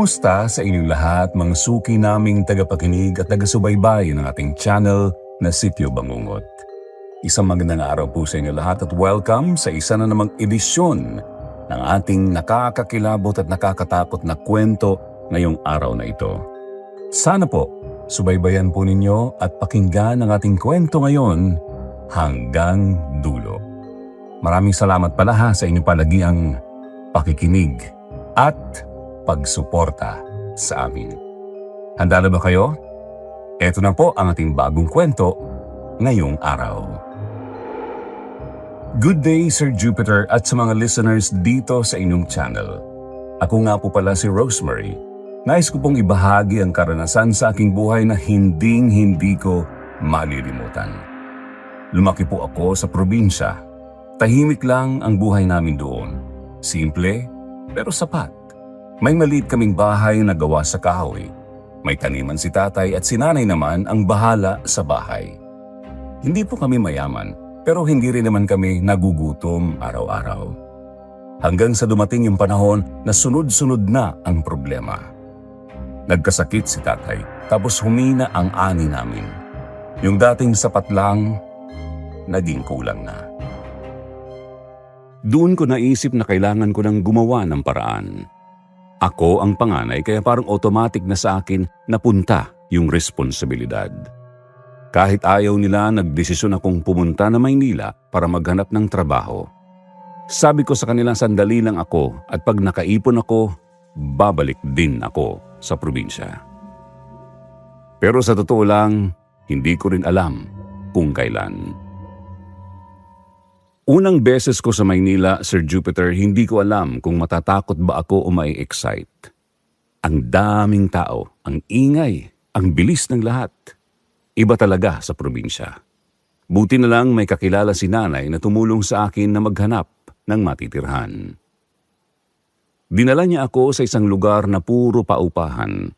Kumusta sa inyong lahat mga suki naming tagapakinig at taga-subaybay ng ating channel na Sityo Bangungot. Isang magandang araw po sa inyo lahat at welcome sa isa na namang edisyon ng ating nakakakilabot at nakakatakot na kwento ngayong araw na ito. Sana po, subaybayan po ninyo at pakinggan ang ating kwento ngayon hanggang dulo. Maraming salamat pala sa inyong palagiang pakikinig at pagsuporta sa amin. Handa na ba kayo? Ito na po ang ating bagong kwento ngayong araw. Good day, Sir Jupiter at sa mga listeners dito sa inyong channel. Ako nga po pala si Rosemary. Nais ko pong ibahagi ang karanasan sa aking buhay na hindi ko malilimutan. Lumaki po ako sa probinsya. Tahimik lang ang buhay namin doon. Simple pero sapat. May maliit kaming bahay na gawa sa kahoy. May taniman si tatay at si nanay naman ang bahala sa bahay. Hindi po kami mayaman, pero hindi rin naman kami nagugutom araw-araw. Hanggang sa dumating yung panahon na sunod-sunod na ang problema. Nagkasakit si tatay, tapos humina ang ani namin. Yung dating sapat lang, naging kulang na. Doon ko naisip na kailangan ko nang gumawa ng paraan. Ako ang panganay kaya parang automatic na sa akin napunta yung responsibilidad. Kahit ayaw nila, nagdesisyon akong pumunta na Maynila para maghanap ng trabaho. Sabi ko sa kanila sandali lang ako at pag nakaipon ako, babalik din ako sa probinsya. Pero sa totoo lang, hindi ko rin alam kung kailan. Unang beses ko sa Maynila, Sir Jupiter, hindi ko alam kung matatakot ba ako o mai-excite. Ang daming tao, ang ingay, ang bilis ng lahat. Iba talaga sa probinsya. Buti na lang may kakilala si nanay na tumulong sa akin na maghanap ng matitirhan. Dinala niya ako sa isang lugar na puro paupahan.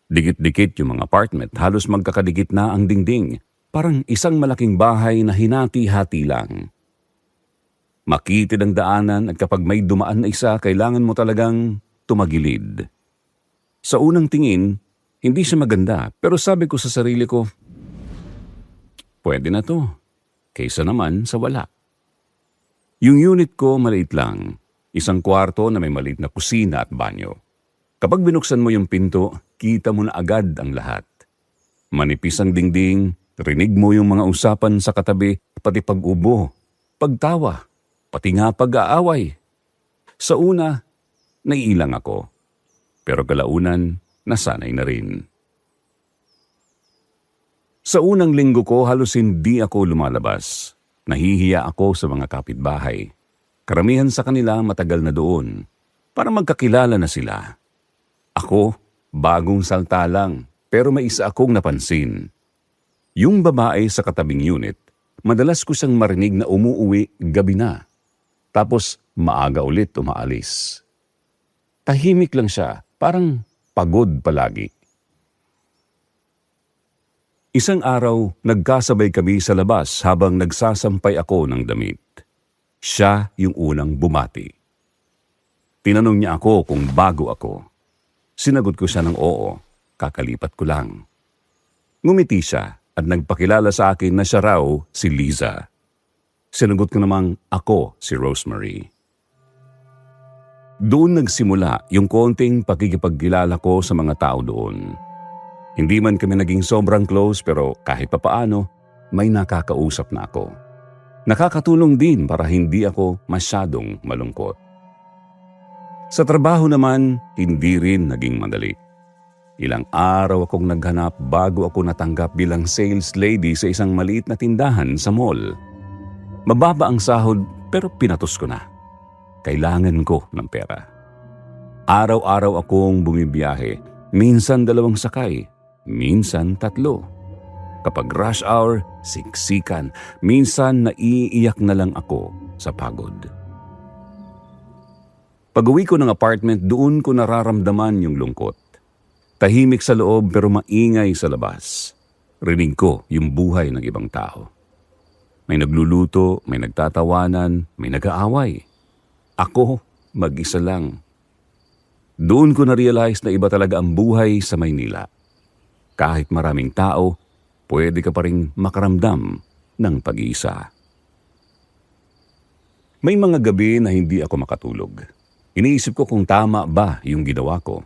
Dikit-dikit yung mga apartment, halos magkakadikit na ang dingding. Parang isang malaking bahay na hinati-hati lang. Makitid ang daanan at kapag may dumaan na isa, kailangan mo talagang tumagilid. Sa unang tingin, hindi siya maganda pero sabi ko sa sarili ko, pwede na to, kaysa naman sa wala. Yung unit ko maliit lang, isang kwarto na may maliit na kusina at banyo. Kapag binuksan mo yung pinto, kita mo na agad ang lahat. Manipis ang dingding, rinig mo yung mga usapan sa katabi, pati pag-ubo, pagtawa. Pati nga pag-aaway. Sa una, naiilang ako. Pero kalaunan, nasanay na rin. Sa unang linggo ko, halos hindi ako lumalabas. Nahihiya ako sa mga kapitbahay. Karamihan sa kanila matagal na doon. Para magkakilala na sila. Ako, bagong salta lang. Pero may isa akong napansin. Yung babae sa katabing unit, madalas ko siyang marinig na umuuwi gabi na. Tapos maaga ulit umaalis. Tahimik lang siya, parang pagod palagi. Isang araw, nagkasabay kami sa labas habang nagsasampay ako ng damit. Siya yung unang bumati. Tinanong niya ako kung bago ako. Sinagot ko siya ng oo, kakalipat ko lang. Ngumiti siya at nagpakilala sa akin na siya raw si Liza. Sinagot ko namang ako si Rosemary. Doon nagsimula yung konting pakikipagkilala ko sa mga tao doon. Hindi man kami naging sobrang close pero kahit papaano, may nakakausap na ako. Nakakatulong din para hindi ako masyadong malungkot. Sa trabaho naman, hindi rin naging madali. Ilang araw akong naghanap bago ako natanggap bilang sales lady sa isang maliit na tindahan sa mall. Mababa ang sahod pero pinatos ko na. Kailangan ko ng pera. Araw-araw akong bumibiyahe, minsan 2 sakay, minsan 3. Kapag rush hour, siksikan, minsan naiiyak na lang ako sa pagod. Pag-uwi ko ng apartment, doon ko nararamdaman yung lungkot. Tahimik sa loob pero maingay sa labas. Rinig ko yung buhay ng ibang tao. May nagluluto, may nagtatawanan, may nag-aaway. Ako, mag-isa lang. Doon ko na-realize na iba talaga ang buhay sa Maynila. Kahit maraming tao, pwede ka pa rin makaramdam ng pag-iisa. May mga gabi na hindi ako makatulog. Iniisip ko kung tama ba yung ginawa ko.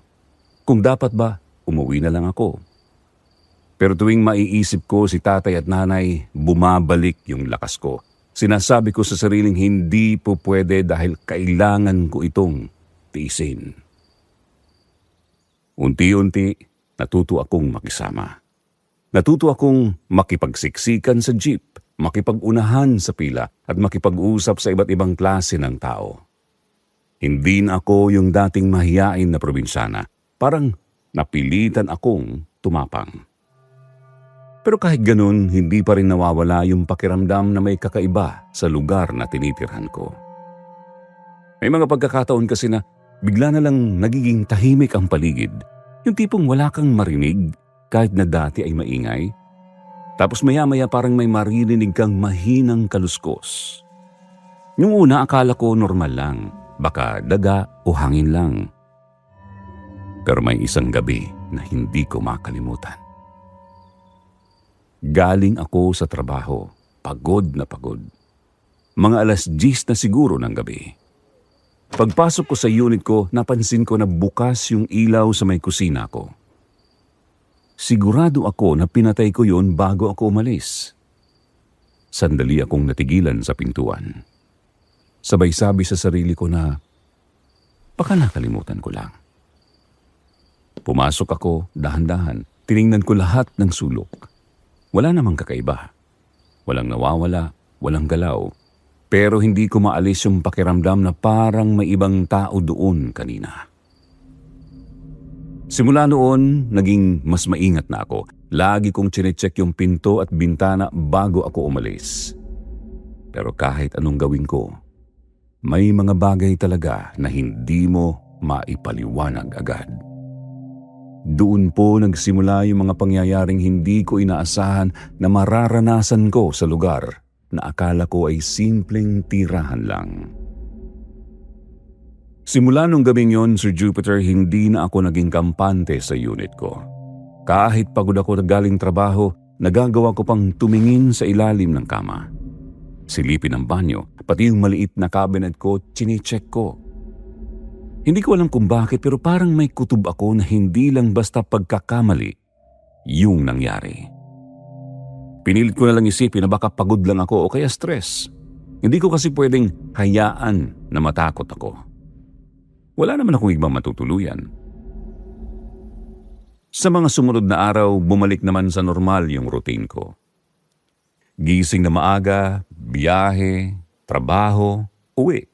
Kung dapat ba, umuwi na lang ako. Pero tuwing maiisip ko si tatay at nanay, bumabalik yung lakas ko. Sinasabi ko sa sariling hindi po pwede dahil kailangan ko itong tiisin. Unti-unti, natuto akong makisama. Natuto akong makipagsiksikan sa jeep, makipag-unahan sa pila at makipag-usap sa iba't ibang klase ng tao. Hindi na ako yung dating mahiyain na probinsyana. Parang napilitan akong tumapang. Pero kahit ganun, hindi pa rin nawawala yung pakiramdam na may kakaiba sa lugar na tinitirhan ko. May mga pagkakataon kasi na bigla na lang nagiging tahimik ang paligid. Yung tipong wala kang marinig kahit na dati ay maingay. Tapos maya-maya parang may maririnig kang mahinang kaluskos. Yung una akala ko normal lang, baka daga o hangin lang. Pero may isang gabi na hindi ko makalimutan. Galing ako sa trabaho, pagod na pagod. Mga 10:00 na siguro ng gabi. Pagpasok ko sa unit ko, napansin ko na bukas yung ilaw sa may kusina ko. Sigurado ako na pinatay ko yun bago ako umalis. Sandali akong natigilan sa pintuan. Sabay sabi sa sarili ko na baka nakalimutan ko lang. Pumasok ako dahan-dahan, tiningnan ko lahat ng sulok. Wala namang kakaiba. Walang nawawala, walang galaw. Pero hindi ko maalis yung pakiramdam na parang may ibang tao doon kanina. Simula noon, naging mas maingat na ako. Lagi kong chinecheck yung pinto at bintana bago ako umalis. Pero kahit anong gawin ko, may mga bagay talaga na hindi mo maipaliwanag agad. Doon po nagsimula yung mga pangyayaring hindi ko inaasahan na mararanasan ko sa lugar na akala ko ay simpleng tirahan lang. Simula nung gabing yon, Sir Jupiter, hindi na ako naging kampante sa unit ko. Kahit pagod ako na galing trabaho, nagagawa ko pang tumingin sa ilalim ng kama. Silipin ang banyo, pati yung maliit na cabinet ko, chinecheck ko. Hindi ko alam kung bakit pero parang may kutob ako na hindi lang basta pagkakamali yung nangyari. Pinilit ko na lang isipin na baka pagod lang ako o kaya stress. Hindi ko kasi pwedeng hayaan na matakot ako. Wala naman akong ibang matutuluyan. Sa mga sumunod na araw, bumalik naman sa normal yung routine ko. Gising na maaga, biyahe, trabaho, uwi.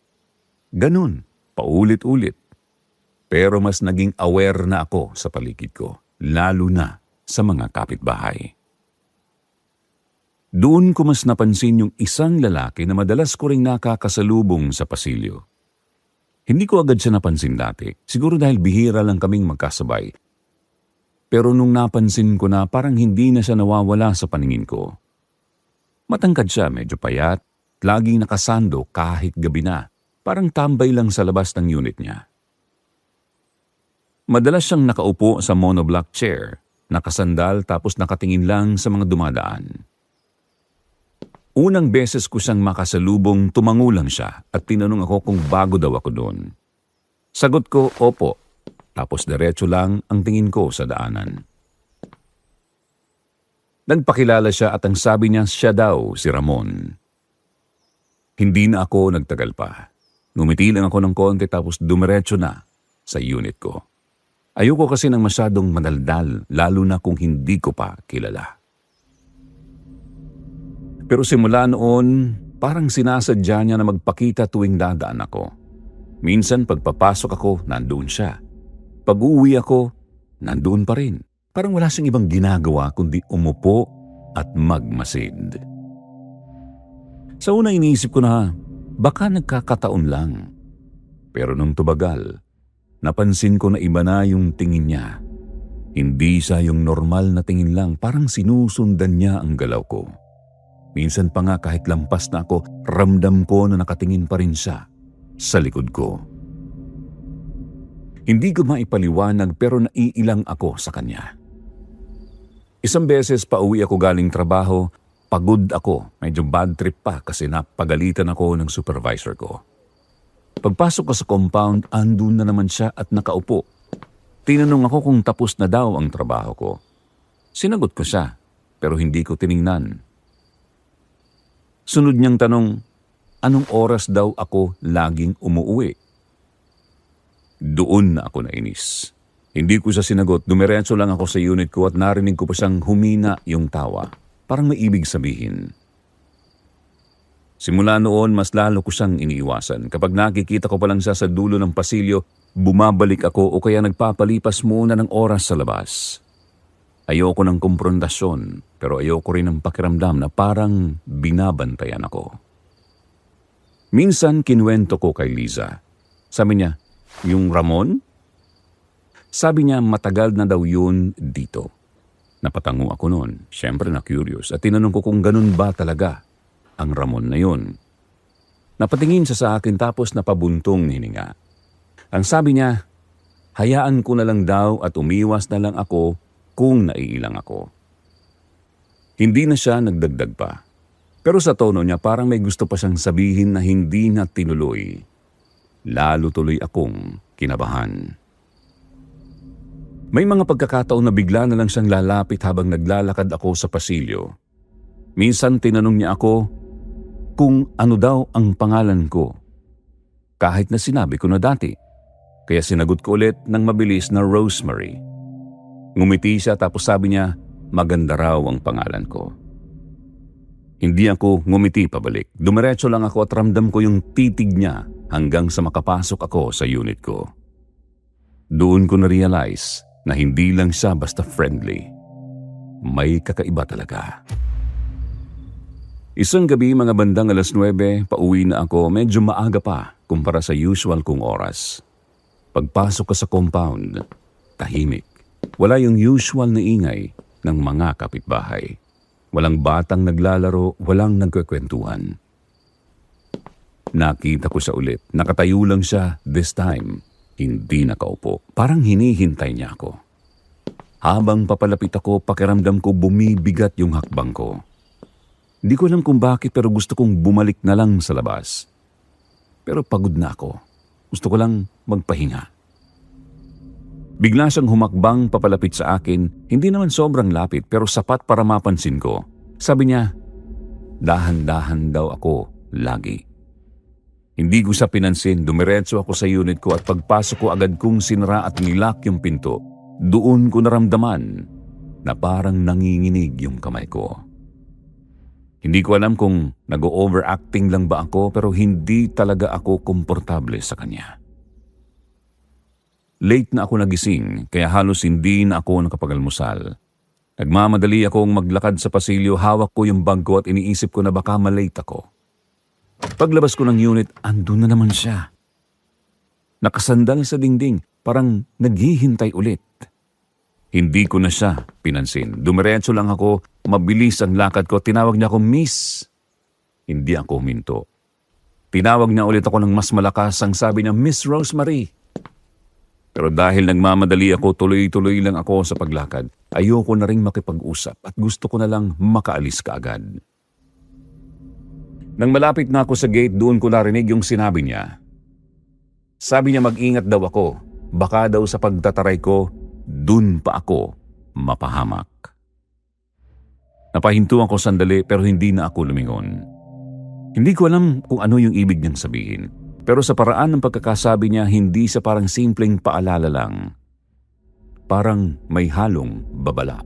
Ganun, paulit-ulit. Pero mas naging aware na ako sa paligid ko, lalo na sa mga kapitbahay. Doon ko mas napansin yung isang lalaki na madalas ko ring nakakasalubong sa pasilyo. Hindi ko agad siya napansin dati, siguro dahil bihira lang kaming magkasabay. Pero nung napansin ko na parang hindi na siya nawawala sa paningin ko. Matangkad siya, medyo payat, laging nakasando kahit gabi na, parang tambay lang sa labas ng unit niya. Madalas siyang nakaupo sa monoblock chair, nakasandal tapos nakatingin lang sa mga dumadaan. Unang beses ko siyang makasalubong, tumango lang siya at tinanong ako kung bago daw ako doon. Sagot ko, opo, tapos diretso lang ang tingin ko sa daanan. Nagpakilala siya at ang sabi niya siya daw si Ramon. Hindi na ako nagtagal pa. Ngumiti lang ako ng konti tapos dumiretso na sa unit ko. Ayoko kasi ng masyadong madaldal, lalo na kung hindi ko pa kilala. Pero simula noon, parang sinasadya niya na magpakita tuwing dadaan ako. Minsan pagpapasok ako, nandoon siya. Pag-uwi ako, nandoon pa rin. Parang wala siyang ibang ginagawa kundi umupo at magmasid. Sa una iniisip ko na baka nagkakataon lang. Pero nung tubagal, napansin ko na iba na yung tingin niya. Hindi siya yung normal na tingin lang, parang sinusundan niya ang galaw ko. Minsan pa nga kahit lampas na ako, ramdam ko na nakatingin pa rin siya sa likod ko. Hindi ko maipaliwanag pero naiilang ako sa kanya. Isang beses pauwi ako galing trabaho, pagod ako, medyo bad trip pa kasi napagalitan ako ng supervisor ko. Pagpasok ko sa compound, andun na naman siya at nakaupo. Tinanong ako kung tapos na daw ang trabaho ko. Sinagot ko siya, pero hindi ko tiningnan. Sunod niyang tanong, anong oras daw ako laging umuuwi? Doon na ako nainis. Hindi ko siya sinagot, dumiretso lang ako sa unit ko at narinig ko pa siyang humina yung tawa. Parang may ibig sabihin. Simula noon, mas lalo ko siyang iniiwasan. Kapag nakikita ko pa lang siya sa dulo ng pasilyo, bumabalik ako o kaya nagpapalipas muna ng oras sa labas. Ayoko ng komprontasyon, pero ayoko rin ng pakiramdam na parang binabantayan ako. Minsan kinuwento ko kay Liza. Sabi niya, yung Ramon? Sabi niya matagal na daw yun dito. Napatango ako noon, syempre na curious, at tinanong ko kung ganun ba talaga ang Ramon na yun. Napatingin siya sa akin tapos napabuntong hininga. Ang sabi niya, hayaan ko na lang daw at umiwas na lang ako kung naiilang ako. Hindi na siya nagdagdag pa. Pero sa tono niya parang may gusto pa siyang sabihin na hindi na tinuloy. Lalo tuloy akong kinabahan. May mga pagkakataon na bigla na lang siyang lalapit habang naglalakad ako sa pasilyo. Minsan tinanong niya ako kung ano daw ang pangalan ko. Kahit na sinabi ko na dati. Kaya sinagot ko ulit ng mabilis na Rosemary. Ngumiti siya tapos sabi niya, maganda raw ang pangalan ko. Hindi ako ngumiti pabalik. Dumiretso lang ako at ramdam ko yung titig niya hanggang sa makapasok ako sa unit ko. Doon ko na-realize na hindi lang siya basta friendly. May kakaiba talaga. Isang gabi mga bandang 9:00, pauwi na ako, medyo maaga pa kumpara sa usual kong oras. Pagpasok ko sa compound, tahimik. Wala yung usual na ingay ng mga kapitbahay. Walang batang naglalaro, walang nagkwekwentuhan. Nakita ko siya ulit. Nakatayo lang siya this time. Hindi nakaupo. Parang hinihintay niya ako. Habang papalapit ako, pakiramdam ko bumibigat yung hakbang ko. Hindi ko alam kung bakit pero gusto kong bumalik na lang sa labas. Pero pagod na ako. Gusto ko lang magpahinga. Bigla siyang humakbang papalapit sa akin, hindi naman sobrang lapit pero sapat para mapansin ko. Sabi niya, dahan-dahan daw ako lagi. Hindi ko siya pinansin, dumiretso ako sa unit ko at pagpasok ko agad kong sinara at nilock yung pinto. Doon ko naramdaman na parang nanginginig yung kamay ko. Hindi ko alam kung nag-overacting lang ba ako pero hindi talaga ako komportable sa kanya. Late na ako nagising kaya halos hindi na ako nakapagalmusal. Nagmamadali akong maglakad sa pasilyo, hawak ko yung bag ko at iniisip ko na baka malate ako. Paglabas ko ng unit, andun na naman siya. Nakasandal sa dingding, parang naghihintay ulit. Hindi ko na siya pinansin. Dumiretso lang ako, mabilis ang lakad ko, tinawag niya ako Miss. Hindi ako huminto. Tinawag niya ulit ako ng mas malakas, ang sabi niya, Miss Rosemary. Pero dahil nagmamadali ako, tuloy-tuloy lang ako sa paglakad. Ayoko na rin makipag-usap at gusto ko na lang makaalis kaagad. Nang malapit na ako sa gate, doon ko narinig yung sinabi niya. Sabi niya mag-ingat daw ako. Baka daw sa pagtataray ko, dun pa ako mapahamak. Napahinto ako sandali pero hindi na ako lumingon. Hindi ko alam kung ano yung ibig niyang sabihin. Pero sa paraan ng pagkakasabi niya, hindi sa parang simpleng paalala lang. Parang may halong babala.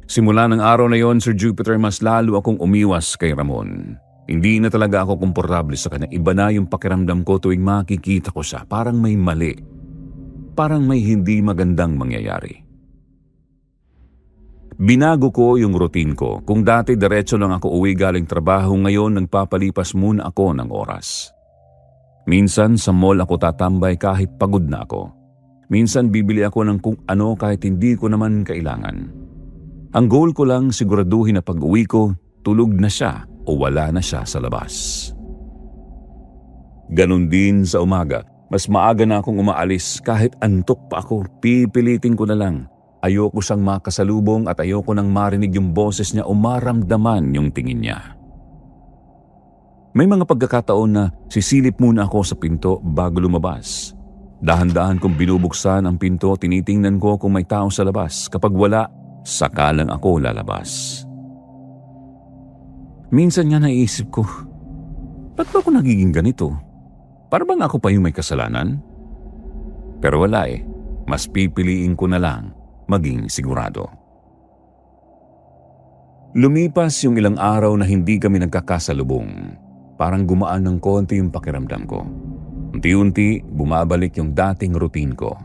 Simula ng araw na yon, Sir Jupiter, mas lalo akong umiwas kay Ramon. Hindi na talaga ako komportable sa kanya. Iba na yung pakiramdam ko tuwing makikita ko siya. Parang may mali. Parang may hindi magandang mangyayari. Binago ko yung routine ko. Kung dati diretso lang ako uwi galing trabaho, ngayon nagpapalipas muna ako ng oras. Minsan sa mall ako tatambay kahit pagod na ako. Minsan bibili ako ng kung ano kahit hindi ko naman kailangan. Ang goal ko lang siguraduhin na pag-uwi ko, tulog na siya o wala na siya sa labas. Ganon din sa umaga. Mas maaga na akong umaalis kahit antok pa ako. Pipilitin ko na lang. Ayoko siyang makasalubong at ayoko nang marinig yung boses niya o maramdaman yung tingin niya. May mga pagkakataon na sisilip muna ako sa pinto bago lumabas. Dahan-dahan kong binubuksan ang pinto, tinitingnan ko kung may tao sa labas. Kapag wala, saka lang ako lalabas. Minsan nga naisip ko, ba't ba ako nagiging ganito? Para bang ako pa yung may kasalanan? Pero wala eh. Mas pipiliin ko na lang maging sigurado. Lumipas yung ilang araw na hindi kami nagkakasalubong. Parang gumaan ng konti yung pakiramdam ko. Unti-unti, bumabalik yung dating routine ko.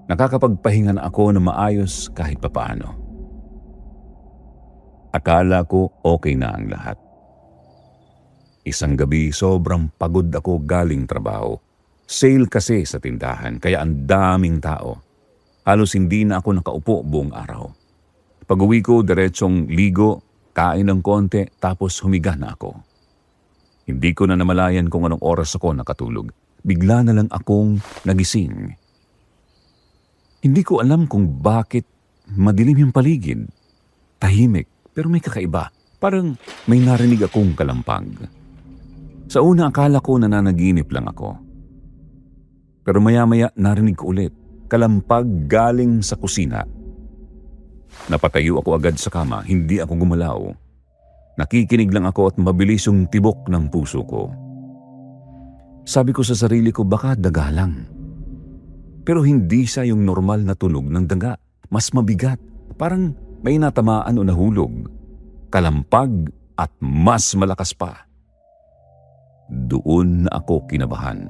Nakakapagpahinga na ako na maayos kahit papaano. Akala ko okay na ang lahat. Isang gabi, sobrang pagod ako galing trabaho. Sale kasi sa tindahan, kaya ang daming tao. Halos hindi na ako nakaupo buong araw. Pag-uwi ko, diretsong ligo, kain ng konti, tapos humiga na ako. Hindi ko na namalayan kung anong oras ako nakatulog. Bigla na lang akong nagising. Hindi ko alam kung bakit madilim yung paligid. Tahimik, pero may kakaiba. Parang may narinig akong kalampag. Sa una akala ko nananaginip lang ako. Pero maya-maya narinig ko ulit. Kalampag galing sa kusina. Napatayo ako agad sa kama, hindi ako gumalaw. Nakikinig lang ako at mabilis yung tibok ng puso ko. Sabi ko sa sarili ko, baka daga lang. Pero hindi siya yung normal na tunog ng daga. Mas mabigat, parang may natamaan o nahulog. Kalampag at mas malakas pa. Doon na ako kinabahan.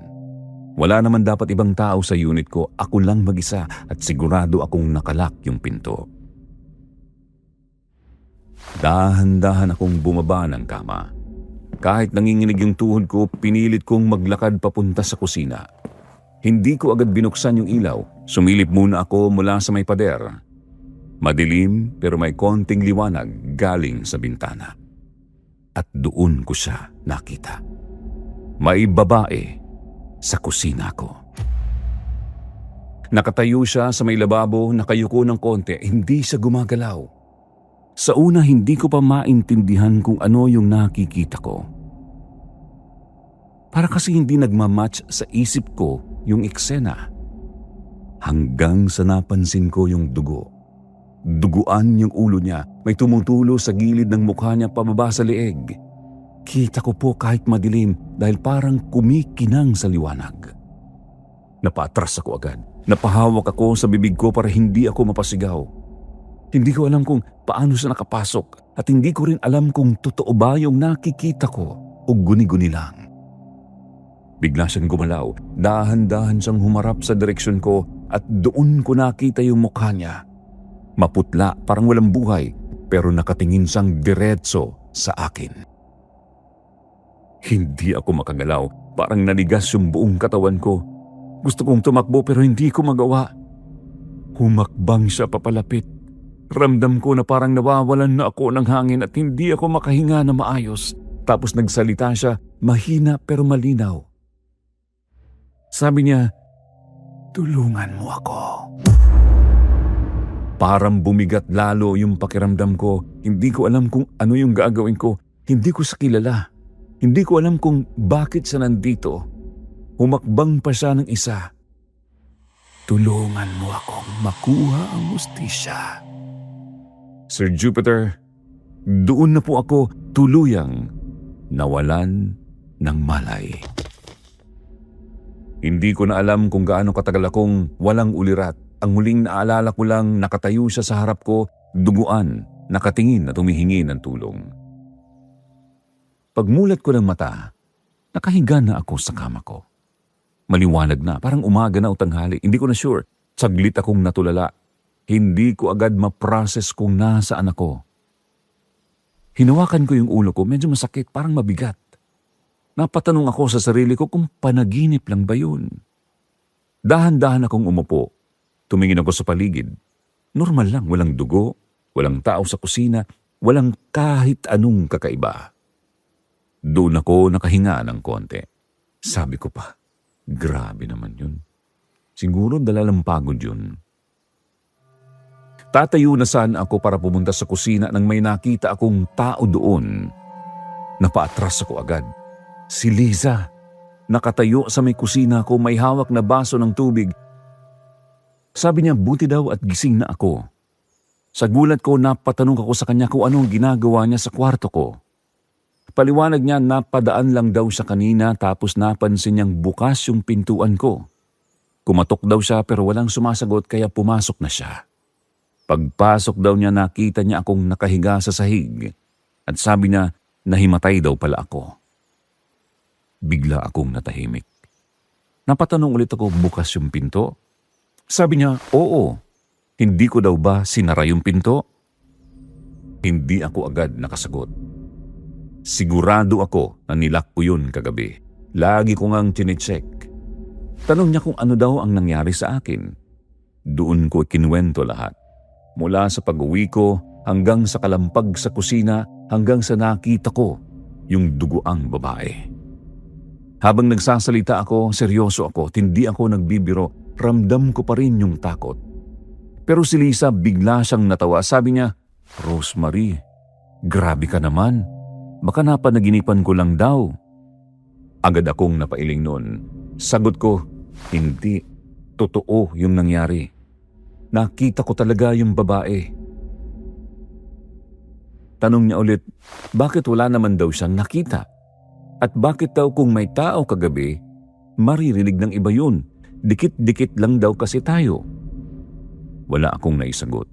Wala naman dapat ibang tao sa unit ko, ako lang mag-isa at sigurado akong nakalak yung pinto. Dahan-dahan akong bumaba ng kama. Kahit nanginginig yung tuhod ko, pinilit kong maglakad papunta sa kusina. Hindi ko agad binuksan yung ilaw, sumilip muna ako mula sa may pader. Madilim pero may konting liwanag galing sa bintana. At doon ko siya nakita. May babae sa kusina ko. Nakatayo siya sa may lababo, nakayuko ng konti, hindi siya gumagalaw. Sa una hindi ko pa maintindihan kung ano yung nakikita ko. Para kasi hindi nagmamatch sa isip ko yung eksena. Hanggang sa napansin ko yung dugo. Duguan yung ulo niya, may tumutulo sa gilid ng mukha niya pababa sa leeg. Kita ko po kahit madilim dahil parang kumikinang sa liwanag. Napatras ako agad. Napahawak ako sa bibig ko para hindi ako mapasigaw. Hindi ko alam kung paano siya nakapasok at hindi ko rin alam kung totoo ba yung nakikita ko o guni-guni lang. Bigla siyang gumalaw. Dahan-dahan siyang humarap sa direksyon ko at doon ko nakita yung mukha niya. Maputla, parang walang buhay, pero nakatingin siyang diretso sa akin. Hindi ako makagalaw, parang nanigas yung buong katawan ko. Gusto kong tumakbo pero hindi ko magawa. Humakbang siya papalapit. Ramdam ko na parang nawawalan na ako ng hangin at hindi ako makahinga na maayos. Tapos nagsalita siya, mahina pero malinaw. Sabi niya, "Tulungan mo ako." Parang bumigat lalo yung pakiramdam ko. Hindi ko alam kung ano yung gagawin ko. Hindi ko siya kilala. Hindi ko alam kung bakit siya nandito. Humakbang pa siya ng isa. "Tulungan mo akong makuha ang hustisya." Sir Jupiter, doon na po ako tuluyang nawalan ng malay. Hindi ko na alam kung gaano katagal akong walang ulirat. Ang huling naalala ko lang nakatayo siya sa harap ko, duguan, nakatingin at humihingi ng tulong. Pagmulat ko ng mata, nakahiga na ako sa kama ko. Maliwanag na, parang umaga na o tanghali, hindi ko na sure. Saglit akong natulala. Hindi ko agad ma-process kung nasaan ako. Hinawakan ko yung ulo ko, medyo masakit, parang mabigat. Napatanong ako sa sarili ko kung panaginip lang ba yun. Dahan-dahan akong umupo. Tumingin ako sa paligid. Normal lang, walang dugo, walang tao sa kusina, walang kahit anong kakaiba. Doon ako nakahinga ng konti. Sabi ko pa, Grabe naman yun. Siguro dala ng pagod yun. Tatayo na sana ako para pumunta sa kusina nang may nakita akong tao doon. Napaatras ako agad. Si Liza. Nakatayo sa may kusina ko, may hawak na baso ng tubig. Sabi niya buti daw at gising na ako. Sa gulat ko, napatanong ako sa kanya kung anong ginagawa niya sa kwarto ko. Paliwanag niya, napadaan lang daw siya kanina tapos napansin niyang bukas yung pintuan ko. Kumatok daw siya pero walang sumasagot kaya pumasok na siya. Pagpasok daw niya, nakita niya akong nakahiga sa sahig at sabi niya nahimatay daw pala ako. Bigla akong natahimik. Napatanong ulit ako, bukas yung pinto? Sabi niya, oo. Hindi ko daw ba sinara yung pinto? Hindi ako agad nakasagot. Sigurado ako na nilak ko yun kagabi. Lagi ko ngang chinecheck. Tanong niya kung ano daw ang nangyari sa akin. Doon ko kinuwento lahat. Mula sa pag-uwi ko hanggang sa kalampag sa kusina hanggang sa nakita ko yung duguang babae. Habang nagsasalita ako, seryoso ako, hindi ako nagbibiro, ramdam ko pa rin yung takot. Pero si Lisa bigla siyang natawa. Sabi niya, Rosemary, grabe ka naman. Baka napanaginipan ko lang daw. Agad akong napailing noon. Sagot ko, hindi. Totoo yung nangyari. Nakita ko talaga yung babae. Tanong niya ulit, bakit wala naman daw siyang nakita? At bakit daw kung may tao kagabi, maririnig ng iba yun? Dikit-dikit lang daw kasi tayo. Wala akong naisagot.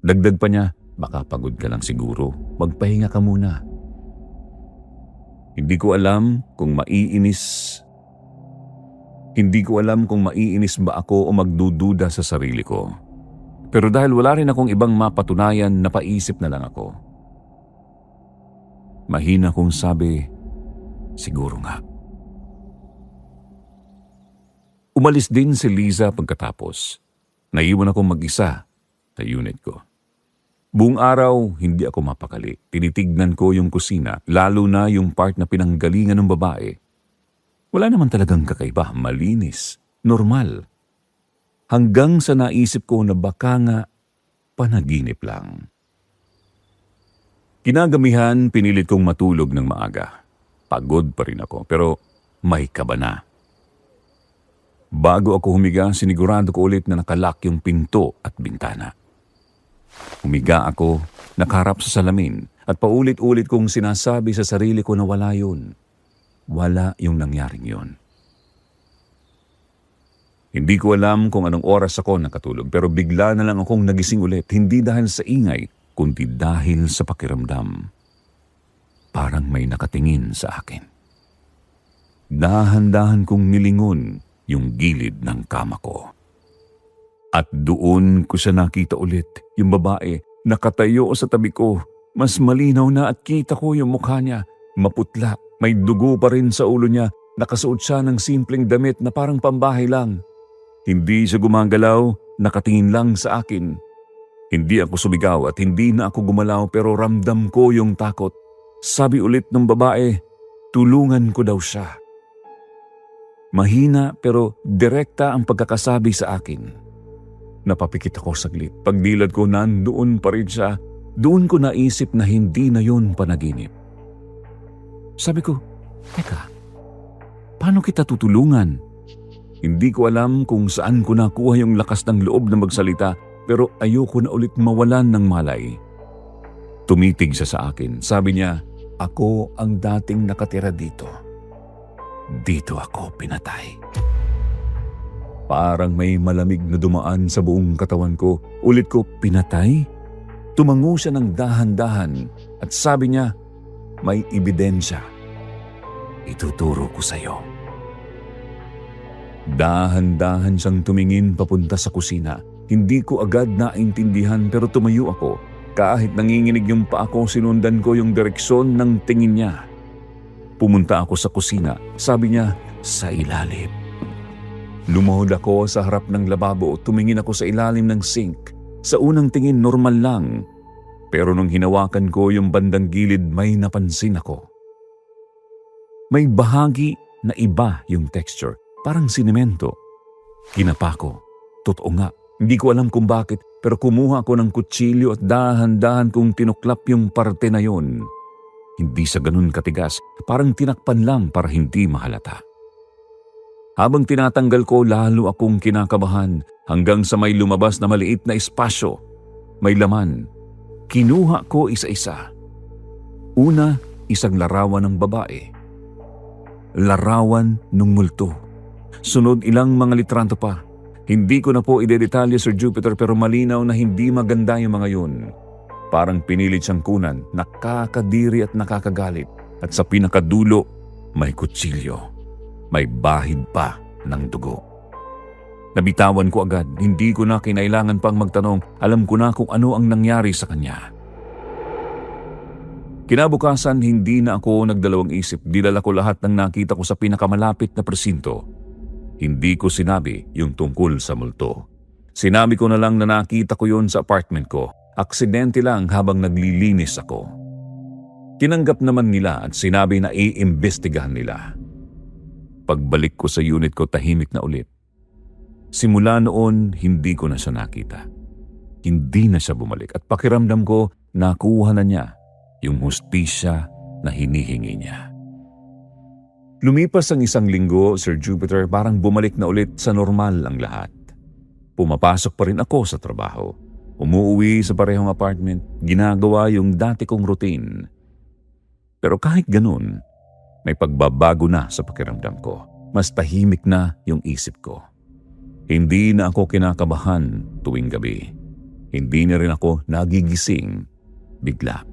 Dagdag pa niya, baka pagod ka lang siguro. Magpahinga ka muna. Hindi ko alam kung maiinis ba ako o magdududa sa sarili ko. Pero dahil wala rin akong ibang mapatunayan, napaisip na lang ako. Mahina kong sabi, siguro nga. Umalis din si Liza pagkatapos. Naiwan akong mag-isa sa unit ko. Buong araw, hindi ako mapakali. Tinitignan ko yung kusina, lalo na yung part na pinanggalingan ng babae. Wala naman talagang kakaiba, malinis, normal. Hanggang sa naisip ko na baka nga panaginip lang. Kinagamihan, pinilit kong matulog ng maaga. Pagod pa rin ako, pero may kaba na. Bago ako humiga, sinigurado ko ulit na nakalak yung pinto at bintana. Humiga ako, nakaharap sa salamin at paulit-ulit kong sinasabi sa sarili ko na wala yun. Wala yung nangyaring yun. Hindi ko alam kung anong oras ako nakatulog pero bigla na lang akong nagising ulit, hindi dahil sa ingay, kundi dahil sa pakiramdam. Parang may nakatingin sa akin. Dahan-dahan kong nilingon yung gilid ng kama ko. At doon ko siya nakita ulit, yung babae, nakatayo sa tabi ko. Mas malinaw na at kita ko yung mukha niya. Maputla, may dugo pa rin sa ulo niya. Nakasuot siya ng simpleng damit na parang pambahay lang. Hindi siya gumagalaw, nakatingin lang sa akin. Hindi ako sumigaw at hindi na ako gumalaw pero ramdam ko yung takot. Sabi ulit ng babae, tulungan ko daw siya. Mahina pero direkta ang pagkakasabi sa akin. Napapikit ako saglit. Pagdilad ko nandoon pa rin siya. Doon ko naisip na hindi na yun panaginip. Sabi ko, teka, paano kita tutulungan? Hindi ko alam kung saan ko nakuha yung lakas ng loob na magsalita pero ayoko na ulit mawalan ng malay. Tumitig siya sa akin. Sabi niya, ako ang dating nakatira dito. Dito ako pinatay. Parang may malamig na dumaan sa buong katawan ko. Ulit ko, pinatay? Tumango siya ng dahan-dahan at sabi niya, may ebidensya. Ituturo ko sa'yo. Dahan-dahan siyang tumingin papunta sa kusina. Hindi ko agad naintindihan pero tumayo ako. Kahit nanginginig yung paa ko, sinundan ko yung direksyon ng tingin niya. Pumunta ako sa kusina. Sabi niya, sa ilalim. Lumuhod ako sa harap ng lababo. Tumingin ako sa ilalim ng sink. Sa unang tingin, normal lang. Pero nung hinawakan ko yung bandang gilid, may napansin ako. May bahagi na iba yung texture. parang sinemento. Kinapa ko. Totoo nga, hindi ko alam kung bakit, pero kumuha ko ng kutsilyo at dahan-dahan kong tinuklap yung parte na yun. Hindi sa ganun katigas, parang tinakpan lang para hindi mahalata. Habang tinatanggal ko, lalo akong kinakabahan hanggang sa may lumabas na maliit na espasyo. May laman. Kinuha ko isa-isa. Una, isang larawan ng babae. Larawan ng multo. Sunod ilang mga litrato pa. Hindi ko na po idedetalye, Sir Jupiter, pero malinaw na hindi maganda yung mga yun. Parang pinilit siyang kunan, nakakadiri at nakakagalit. At sa pinakadulo, may kutsilyo. May bahid pa ng dugo. Nabitawan ko agad, hindi ko na kinailangan pang magtanong, alam ko na kung ano ang nangyari sa kanya. Kinabukasan, hindi na ako nagdalawang isip, dinala ko lahat ng nakita ko sa pinakamalapit na presinto. Hindi ko sinabi yung tungkol sa multo. Sinabi ko na lang na nakita ko yon sa apartment ko, aksidente lang habang naglilinis ako. Tinanggap naman nila at sinabi na iimbestigahan nila. Pagbalik ko sa unit ko, tahimik na ulit. Simula noon, hindi ko na siya nakita. Hindi na siya bumalik at pakiramdam ko, nakuha na niya yung hustisya na hinihingi niya. Lumipas ang isang linggo, Sir Jupiter, parang bumalik na ulit sa normal ang lahat. Pumapasok pa rin ako sa trabaho. Umuuwi sa parehong apartment, ginagawa yung dati kong routine. Pero kahit ganun, may pagbabago na sa pakiramdam ko. Mas tahimik na yung isip ko. Hindi na ako kinakabahan tuwing gabi. Hindi na rin ako nagigising bigla.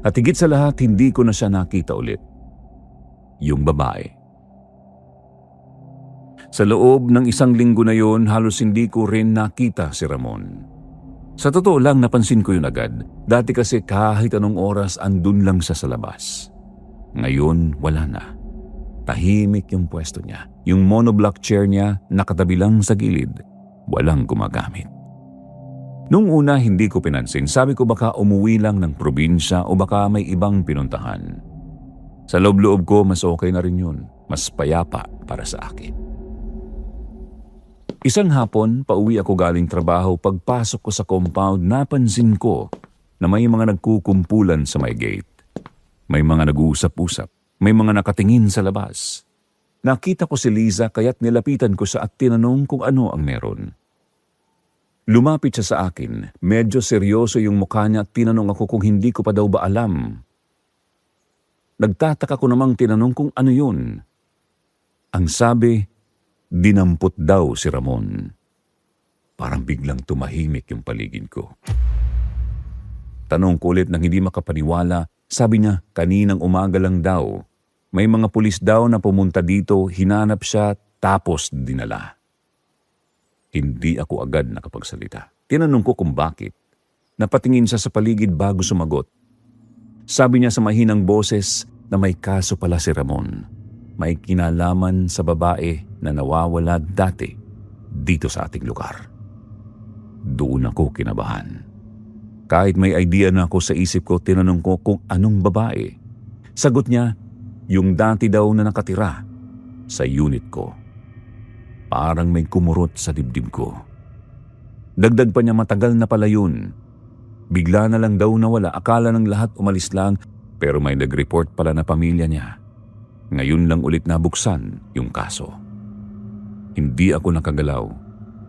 At higit sa lahat, hindi ko na siya nakita ulit. Yung babae. Sa loob ng isang linggo na yon, halos hindi ko rin nakita si Ramon. Sa totoo lang, napansin ko yun agad. Dati kasi kahit anong oras, andun lang siya sa labas. Ngayon, wala na. Tahimik yung pwesto niya. Yung monoblock chair niya, nakatabi lang sa gilid. Walang gumagamit. Nung una, hindi ko pinansin. Sabi ko baka umuwi lang ng probinsya o baka may ibang pinuntahan. Sa loob-loob ko, mas okay na rin yun. Mas payapa para sa akin. Isang hapon, pauwi ako galing trabaho. Pagpasok ko sa compound, napansin ko na may mga nagkukumpulan sa may gate. May mga nag-uusap-usap. May mga nakatingin sa labas. Nakita ko si Liza kaya't nilapitan ko siya at tinanong kung ano ang meron. Lumapit siya sa akin. Medyo seryoso yung mukha niya at tinanong ako kung hindi ko pa daw ba alam. Nagtataka ko namang tinanong kung ano yun. Ang sabi, dinampot daw si Ramon. Parang biglang tumahimik yung paligid ko. Tanong ko ulit nang hindi makapaniwala. Sabi niya, kaninang umaga lang daw. May mga pulis daw na pumunta dito, hinanap siya, tapos dinala. Hindi ako agad nakapagsalita. Tinanong ko kung bakit. Napatingin siya sa paligid bago sumagot. Sabi niya sa mahinang boses na may kaso pala si Ramon. May kinalaman sa babae na nawawala dati dito sa ating lugar. Doon ako kinabahan. Kahit may idea na ako sa isip ko, tinanong ko kung anong babae. Sagot niya, yung dati daw na nakatira sa unit ko. Parang may kumurot sa dibdib ko. Dagdag pa niya, matagal na pala yun. Bigla na lang daw nawala, akala ng lahat umalis lang, pero may nag-report pala na pamilya niya. Ngayon lang ulit nabuksan yung kaso. Hindi ako nakagalaw.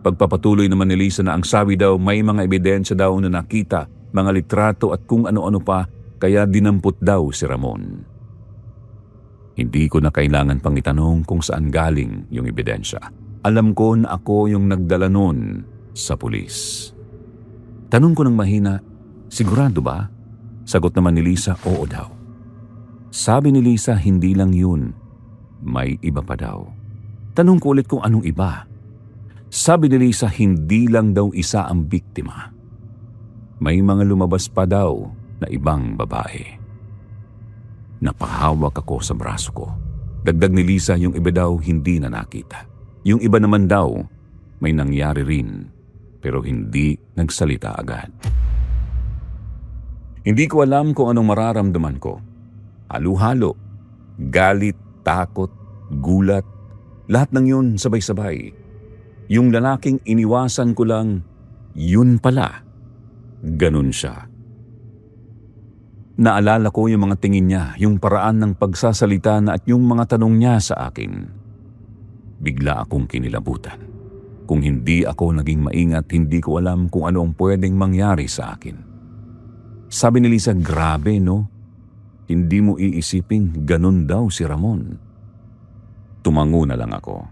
Pagpapatuloy naman ni Lisa na ang sabi daw may mga ebidensya daw na nakita, mga litrato at kung ano-ano pa, kaya dinampot daw si Ramon. Hindi ko na kailangan pang itanong kung saan galing yung ebidensya. Alam ko na ako yung nagdala nun sa pulis. Tanong ko ng mahina, sigurado ba? Sagot naman ni Lisa, oo daw. Sabi ni Lisa, hindi lang yun. May iba pa daw. Tanong ko ulit kung anong iba. Sabi ni Lisa, hindi lang daw isa ang biktima. May mga lumabas pa daw na ibang babae. Napahawak ako sa braso ko. Dagdag ni Lisa, yung iba daw hindi na nakita. Yung iba naman daw, may nangyari rin, pero hindi nagsalita agad. Hindi ko alam kung anong mararamdaman ko. Halo-halo, galit, takot, gulat, Lahat ng yun sabay-sabay. Yung lalaking iniwasan ko lang, yun pala. Ganun siya. Naalala ko yung mga tingin niya, yung paraan ng pagsasalita na at yung mga tanong niya sa akin. Bigla akong kinilabutan. Kung hindi ako naging maingat, hindi ko alam kung ano ang pwedeng mangyari sa akin. Sabi ni Lisa, grabe no? Hindi mo iisiping ganun daw si Ramon. Tumango na lang ako.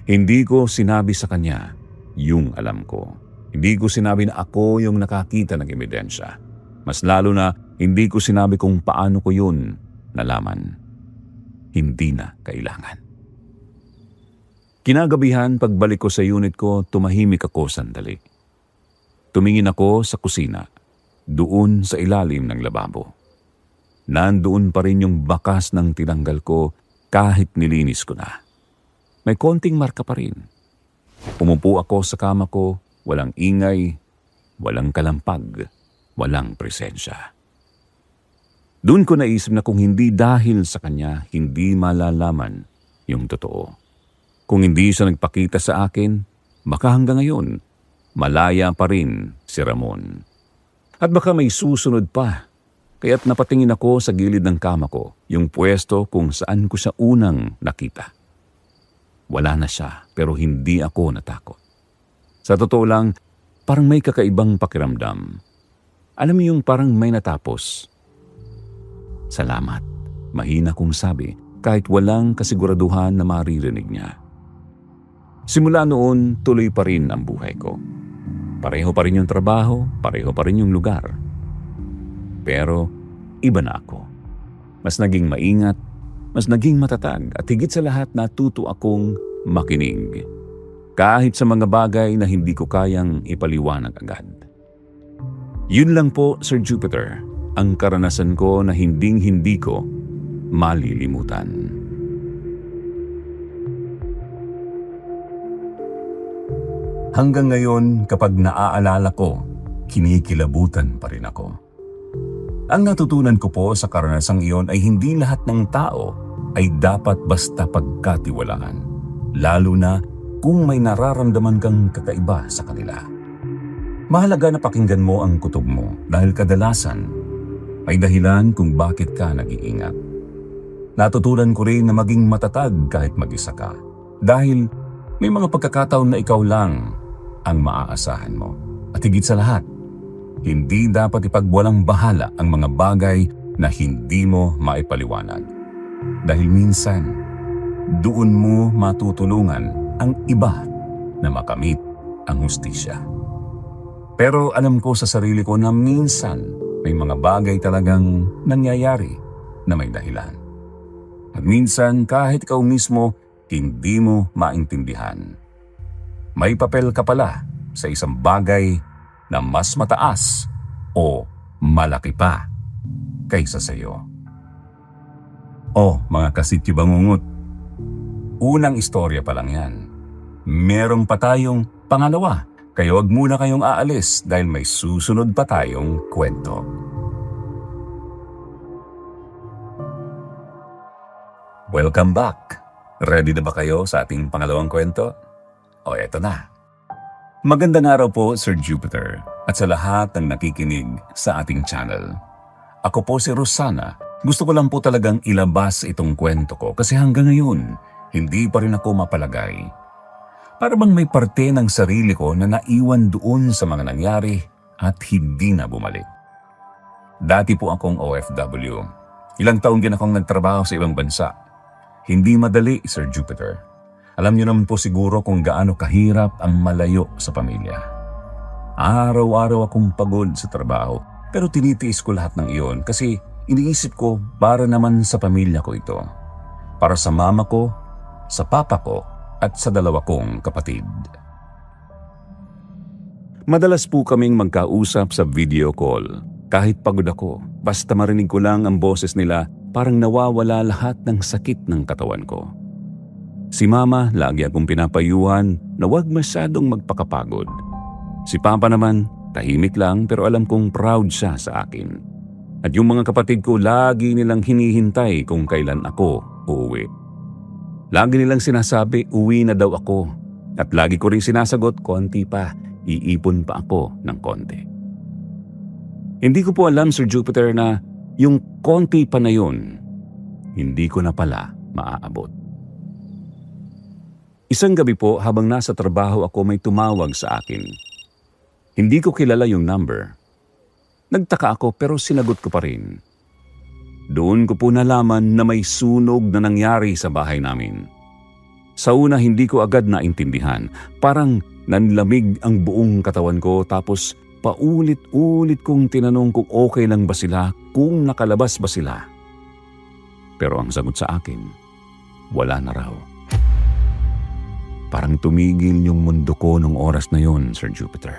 Hindi ko sinabi sa kanya yung alam ko. Hindi ko sinabi na ako yung nakakita ng ebidensya. Mas lalo na hindi ko sinabi kung paano ko yun nalaman. Hindi na kailangan. Kinagabihan, pagbalik ko sa unit ko, tumahimik ako sandali. Tumingin ako sa kusina, doon sa ilalim ng lababo. Nandoon pa rin yung bakas ng tinanggal ko kahit nilinis ko na. May konting marka pa rin. Umupo ako sa kama ko, walang ingay, walang kalampag, walang presensya. Doon ko naisip na kung hindi dahil sa kanya, hindi malalaman yung totoo. Kung hindi siya nagpakita sa akin, baka hanggang ngayon, malaya pa rin si Ramon. At baka may susunod pa, kaya't napatingin ako sa gilid ng kama ko, yung pwesto kung saan ko siya unang nakita. Wala na siya, pero hindi ako natakot. Sa totoo lang, parang may kakaibang pakiramdam. Alam mo yung parang may natapos. Salamat, mahina kong sabi, kahit walang kasiguraduhan na maririnig niya. Simula noon, tuloy pa rin ang buhay ko. Pareho pa rin yung trabaho, pareho pa rin yung lugar. Pero iba na ako. Mas naging maingat, mas naging matatag at higit sa lahat natuto akong makinig. Kahit sa mga bagay na hindi ko kayang ipaliwanag agad. Yun lang po, Sir Jupiter, ang karanasan ko na hinding-hindi ko malilimutan. Hanggang ngayon, kapag naaalala ko, kinikilabutan pa rin ako. Ang natutunan ko po sa karanasang iyon ay hindi lahat ng tao ay dapat basta pagkatiwalaan, lalo na kung may nararamdaman kang kakaiba sa kanila. Mahalaga na pakinggan mo ang kutob mo dahil kadalasan may dahilan kung bakit ka nag-iingat. Natutunan ko rin na maging matatag kahit mag-isa ka dahil may mga pagkakataon na ikaw lang ang maaasahan mo. At higit sa lahat, hindi dapat ipagwalang bahala ang mga bagay na hindi mo maipaliwanag. Dahil minsan, doon mo matutulungan ang iba na makamit ang hustisya. Pero alam ko sa sarili ko na minsan may mga bagay talagang nangyayari na may dahilan. At minsan kahit ikaw mismo, hindi mo maintindihan. May papel ka pala sa isang bagay na mas mataas o malaki pa kaysa sa iyo. Oh, mga kasityo bangungot, unang istorya pa lang yan. Meron pa tayong pangalawa, kaya wag muna kayong aalis dahil may susunod pa tayong kwento. Welcome back! Ready na ba kayo sa ating pangalawang kwento? O eto na. Magandang araw po, Sir Jupiter, at sa lahat ng nakikinig sa ating channel. Ako po si Rosana. Gusto ko lang po talagang ilabas itong kwento ko kasi hanggang ngayon, hindi pa rin ako mapalagay. Para bang may parte ng sarili ko na naiwan doon sa mga nangyari at hindi na bumalik. Dati po akong OFW. Ilang taon din akong nagtrabaho sa ibang bansa. Hindi madali, Sir Jupiter. Alam niyo naman po siguro kung gaano kahirap ang malayo sa pamilya. Araw-araw akong pagod sa trabaho, pero tinitiis ko lahat ng iyon kasi iniisip ko para naman sa pamilya ko ito. Para sa mama ko, sa papa ko, at sa dalawa kong kapatid. Madalas po kaming magkausap sa video call. Kahit pagod ako, basta marinig ko lang ang boses nila, parang nawawala lahat ng sakit ng katawan ko. Si mama, lagi akong pinapayuhan na huwag masyadong magpakapagod. Si papa naman, tahimik lang pero alam kong proud siya sa akin. At yung mga kapatid ko, lagi nilang hinihintay kung kailan ako uuwi. Lagi nilang sinasabi, uwi na daw ako. At lagi ko rin sinasagot, konti pa, iipon pa ako ng konti. Hindi ko po alam, Sir Jupiter, na yung konti pa na yun, hindi ko na pala maaabot. Isang gabi po habang nasa trabaho ako may tumawag sa akin. Hindi ko kilala yung number. Nagtaka ako pero sinagot ko pa rin. Doon ko po nalaman na may sunog na nangyari sa bahay namin. Sa una hindi ko agad naintindihan. Parang nanlamig ang buong katawan ko tapos paulit-ulit kong tinanong kung okay lang ba sila, kung nakalabas ba sila. Pero ang sagot sa akin, wala na raw. Parang tumigil yung mundo ko nung oras na yon, Sir Jupiter.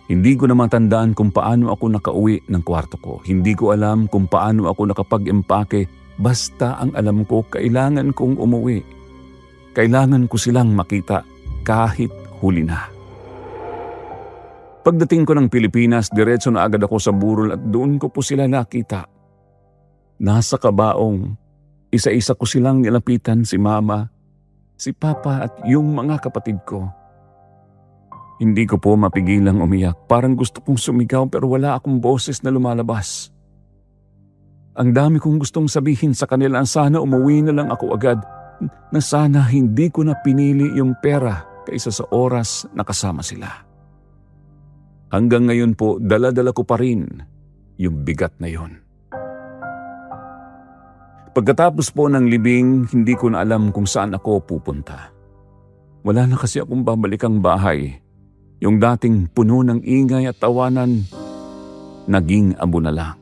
Hindi ko na matandaan kung paano ako nakauwi ng kwarto ko. Hindi ko alam kung paano ako nakapag-empake. Basta ang alam ko, kailangan kong umuwi. Kailangan ko silang makita kahit huli na. Pagdating ko ng Pilipinas, diretso na agad ako sa burol at doon ko po sila nakita. Nasa kabaong, isa-isa ko silang nilapitan, si Mama, si Papa at yung mga kapatid ko. Hindi ko po mapigilang umiyak. Parang gusto kong sumigaw pero wala akong boses na lumalabas. Ang dami kong gustong sabihin sa kanila, sana umuwi na lang ako agad, na sana hindi ko na pinili yung pera kaysa sa oras na kasama sila. Hanggang ngayon po, dala-dala ko pa rin yung bigat na yon. Pagkatapos po ng libing, hindi ko na alam kung saan ako pupunta. Wala na kasi akong babalikang bahay. Yung dating puno ng ingay at tawanan, naging abo na lang.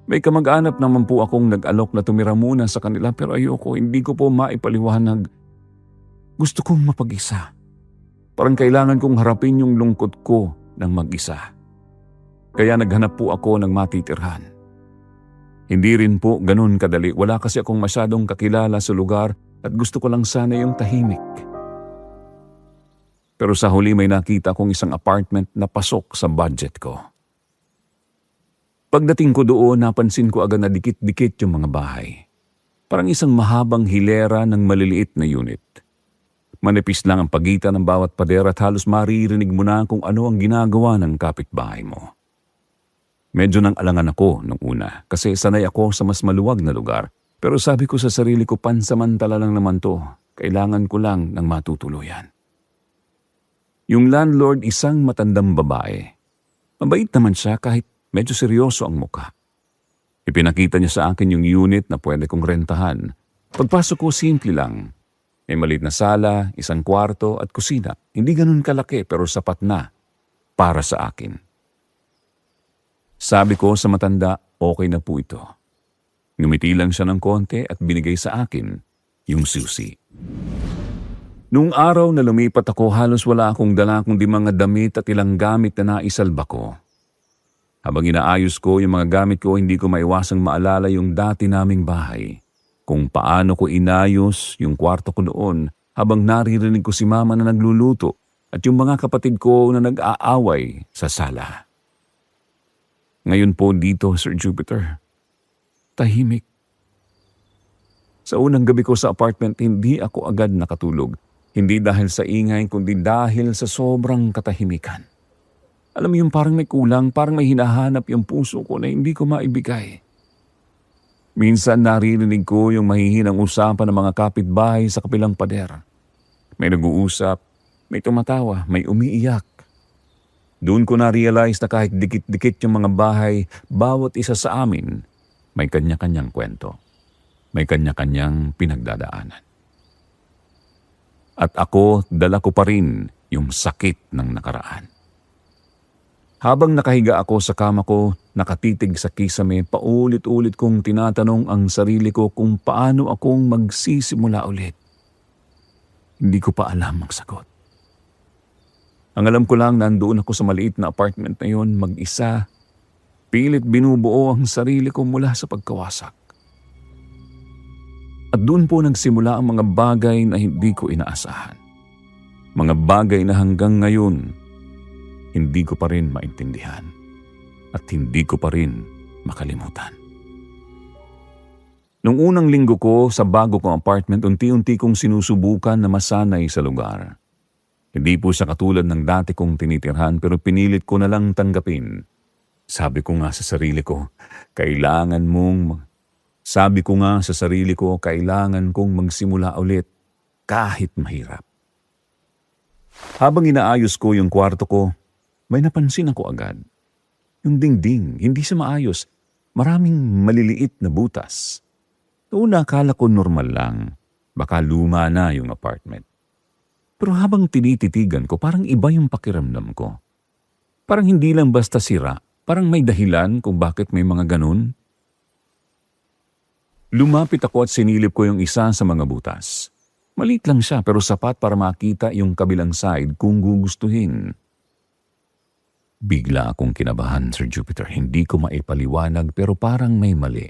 May kamag-anak naman po akong nag-alok na tumira muna sa kanila pero ayoko, hindi ko po maipaliwanag. Gusto kong mapag-isa. Parang kailangan kong harapin yung lungkot ko ng mag-isa. Kaya naghanap po ako ng matitirhan. Hindi rin po ganun kadali. Wala kasi akong masyadong kakilala sa lugar at gusto ko lang sana yung tahimik. Pero sa huli may nakita kong isang apartment na pasok sa budget ko. Pagdating ko doon, napansin ko agad na dikit-dikit yung mga bahay. Parang isang mahabang hilera ng maliliit na unit. Manipis lang ang pagitan ng bawat pader at halos maririnig mo na kung ano ang ginagawa ng kapitbahay mo. Medyo nang alangan ako nung una kasi sanay ako sa mas maluwag na lugar. Pero sabi ko sa sarili ko, pansamantala lang naman to. Kailangan ko lang ng matutuluyan. Yung landlord, isang matandang babae. Mabait naman siya kahit medyo seryoso ang mukha. Ipinakita niya sa akin yung unit na pwede kong rentahan. Pagpasok ko, simple lang. May maliit na sala, isang kwarto at kusina. Hindi ganun kalaki pero sapat na para sa akin. Sabi ko sa matanda, okay na po ito. Ngumiti lang siya ng konti at binigay sa akin yung susi. Noong araw na lumipat ako, halos wala akong dala kundi mga damit at ilang gamit na naisalba ko. Habang inaayos ko yung mga gamit ko, hindi ko maiwasang maalala yung dati naming bahay. Kung paano ko inayos yung kwarto ko noon habang naririnig ko si Mama na nagluluto at yung mga kapatid ko na nag-aaway sa sala. Ngayon po dito, Sir Jupiter, tahimik. Sa unang gabi ko sa apartment, hindi ako agad nakatulog. Hindi dahil sa ingay, kundi dahil sa sobrang katahimikan. Alam mo yung parang may kulang, parang may hinahanap yung puso ko na hindi ko maibigay. Minsan naririnig ko yung mahihinang usapan ng mga kapitbahay sa kabilang pader. May nag-uusap, may tumatawa, may umiiyak. Doon ko na-realize na kahit dikit-dikit yung mga bahay, bawat isa sa amin, may kanya-kanyang kwento. May kanya-kanyang pinagdadaanan. At ako, dala ko pa rin yung sakit ng nakaraan. Habang nakahiga ako sa kama ko, nakatitig sa kisame, paulit-ulit kong tinatanong ang sarili ko kung paano akong magsisimula ulit. Hindi ko pa alam ang sagot. Ang alam ko lang, nandoon ako sa maliit na apartment na yon, mag-isa, pilit binubuo ang sarili ko mula sa pagkawasak. At doon po nagsimula ang mga bagay na hindi ko inaasahan. Mga bagay na hanggang ngayon, hindi ko pa rin maintindihan at hindi ko pa rin makalimutan. Nung unang linggo ko sa bago kong apartment, unti-unti kong sinusubukan na masanay sa lugar. Hindi po siya katulad ng dati kong tinitirhan pero pinilit ko na lang tanggapin. Sabi ko nga sa sarili ko, kailangan kong magsimula ulit kahit mahirap. Habang inaayos ko yung kwarto ko, may napansin ako agad. Yung dingding, hindi siya maayos. Maraming maliliit na butas. Noon akala ko normal lang. Baka luma na yung apartment. Pero habang tinititigan ko, parang iba yung pakiramdam ko. Parang hindi lang basta sira. Parang may dahilan kung bakit may mga ganun. Lumapit ako at sinilip ko yung isa sa mga butas. Maliit lang siya pero sapat para makita yung kabilang side kung gugustuhin. Bigla akong kinabahan, Sir Jupiter. Hindi ko maipaliwanag pero parang may mali.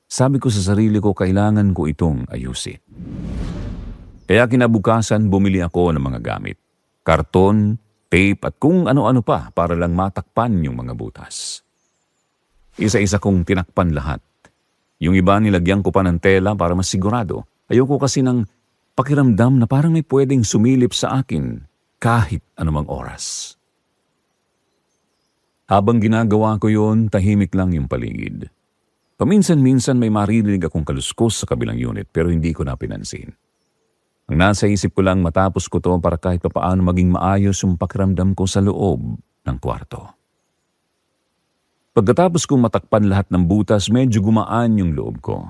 Sabi ko sa sarili ko, kailangan ko itong ayusin. Kaya kinabukasan bumili ako ng mga gamit. Karton, tape at kung ano-ano pa para lang matakpan yung mga butas. Isa-isa kong tinakpan lahat. Yung iba nilagyan ko pa ng tela para mas sigurado. Ayoko kasi ng pakiramdam na parang may pwedeng sumilip sa akin kahit anumang oras. Habang ginagawa ko yun, tahimik lang yung paligid. Paminsan-minsan may maririnig akong kaluskos sa kabilang unit pero hindi ko na pinansin. Ang nasa isip ko lang matapos ko to para kahit papaano maging maayos yung pakiramdam ko sa loob ng kwarto. Pagkatapos kong matakpan lahat ng butas, medyo gumaan yung loob ko.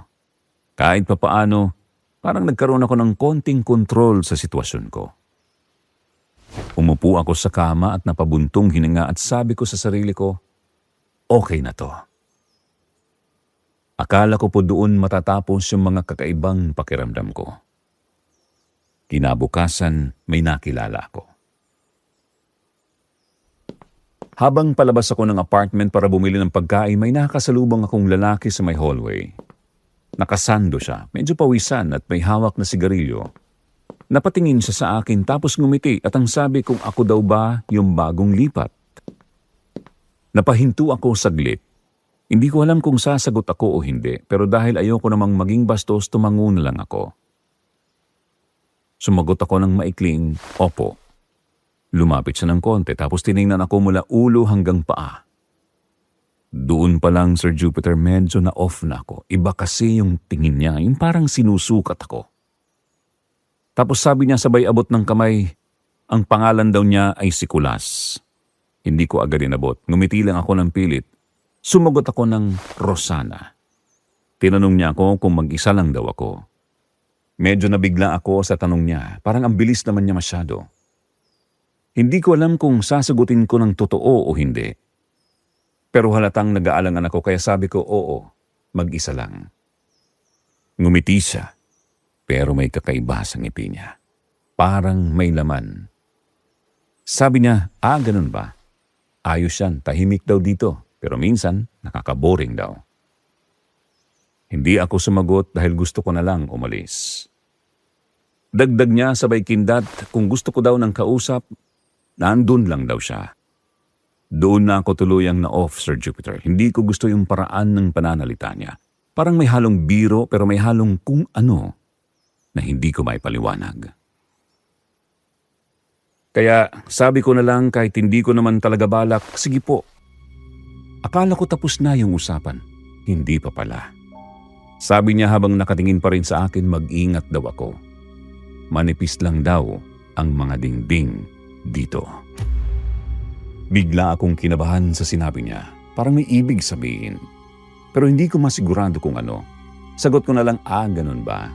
Kahit papaano, parang nagkaroon ako ng konting kontrol sa sitwasyon ko. Umupo ako sa kama at napabuntong hininga at sabi ko sa sarili ko, okay na to. Akala ko po doon matatapos yung mga kakaibang pakiramdam ko. Kinabukasan, may nakilala ako. Habang palabas ako ng apartment para bumili ng pagkain, may nakasalubong akong lalaki sa may hallway. Nakasando siya, medyo pawisan at may hawak na sigarilyo. Napatingin siya sa akin tapos ngumiti at ang sabi kung ako daw ba yung bagong lipat. Napahinto ako saglit. Hindi ko alam kung sasagot ako o hindi pero dahil ayoko namang maging bastos, tumango na lang ako. Sumagot ako ng maikling, opo. Lumapit siya ng konti tapos tiningnan ako mula ulo hanggang paa. Doon pa lang, Sir Jupiter, medyo na-off na ako. Iba kasi yung tingin niya, yung parang sinusukat ako. Tapos sabi niya sabay abot ng kamay, ang pangalan daw niya ay si Kulas. Hindi ko agad inabot. Ngumiti lang ako ng pilit. Sumagot ako ng Rosana. Tinanong niya ako kung mag-isa lang daw ako. Medyo nabigla ako sa tanong niya. Parang ang bilis naman niya masyado. Hindi ko alam kung sasagutin ko ng totoo o hindi. Pero halatang nag-aalangan ako kaya sabi ko oo, mag-isa lang. Ngumiti siya, pero may kakaiba sa ngiti niya. Parang may laman. Sabi niya, ganun ba? Ayos yan, tahimik daw dito. Pero minsan, nakakaboring daw. Hindi ako sumagot dahil gusto ko na lang umalis. Dagdag niya sabay kindat kung gusto ko daw ng kausap, nandun lang daw siya. Doon na ako tuluyang na-off, Sir Jupiter. Hindi ko gusto yung paraan ng pananalita niya. Parang may halong biro pero may halong kung ano na hindi ko maipaliwanag. Kaya sabi ko na lang kahit hindi ko naman talaga balak, sige po. Akala ko tapos na yung usapan. Hindi pa pala. Sabi niya habang nakatingin pa rin sa akin, mag-ingat daw ako. Manipis lang daw ang mga dingding dito. Bigla akong kinabahan sa sinabi niya. Parang may ibig sabihin. Pero hindi ko masigurado kung ano. Sagot ko na lang, ganun ba?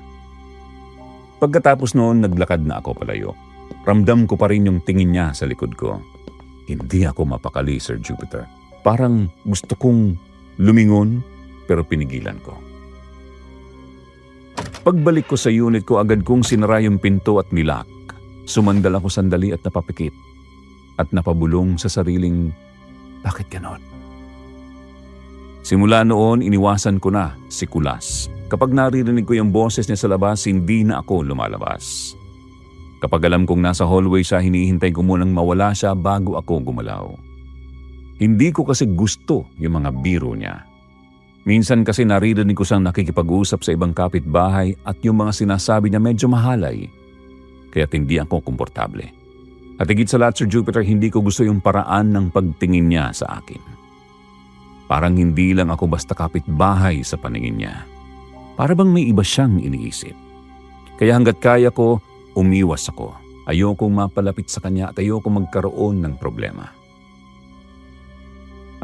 Pagkatapos noon, naglakad na ako palayo. Ramdam ko pa rin yung tingin niya sa likod ko. Hindi ako mapakali, Sir Jupiter. Parang gusto kong lumingon, pero pinigilan ko. Pagbalik ko sa unit ko, agad kong sinara yung pinto at nilak. Sumandal ako sandali at napapikit. At napabulong sa sariling, bakit ganon? Simula noon, iniwasan ko na si Kulas. Kapag naririnig ko yung boses niya sa labas, hindi na ako lumalabas. Kapag alam kong nasa hallway siya, hinihintay ko munang mawala siya bago ako gumalaw. Hindi ko kasi gusto yung mga biro niya. Minsan kasi naririnig ko siyang nakikipag-usap sa ibang kapitbahay at yung mga sinasabi niya medyo mahalay, kaya't hindi ako komportable. At higit sa lahat, Sir Jupiter, hindi ko gusto yung paraan ng pagtingin niya sa akin. Parang hindi lang ako basta kapitbahay sa paningin niya. Para bang may iba siyang iniisip. Kaya hanggat kaya ko, umiwas ako. Ayokong mapalapit sa kanya at ayokong magkaroon ng problema.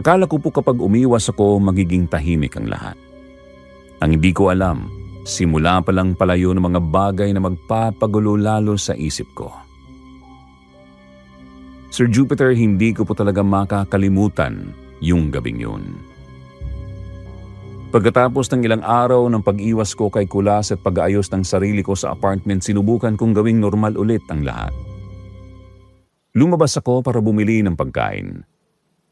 Akala ko po kapag umiwas ako, magiging tahimik ang lahat. Ang hindi ko alam, simula pa lang palayo ng mga bagay na magpapagulo lalo sa isip ko. Sir Jupiter, hindi ko po talaga makakalimutan yung gabing yun. Pagkatapos ng ilang araw ng pag-iwas ko kay Kulas at pag-aayos ng sarili ko sa apartment, sinubukan kong gawing normal ulit ang lahat. Lumabas ako para bumili ng pagkain.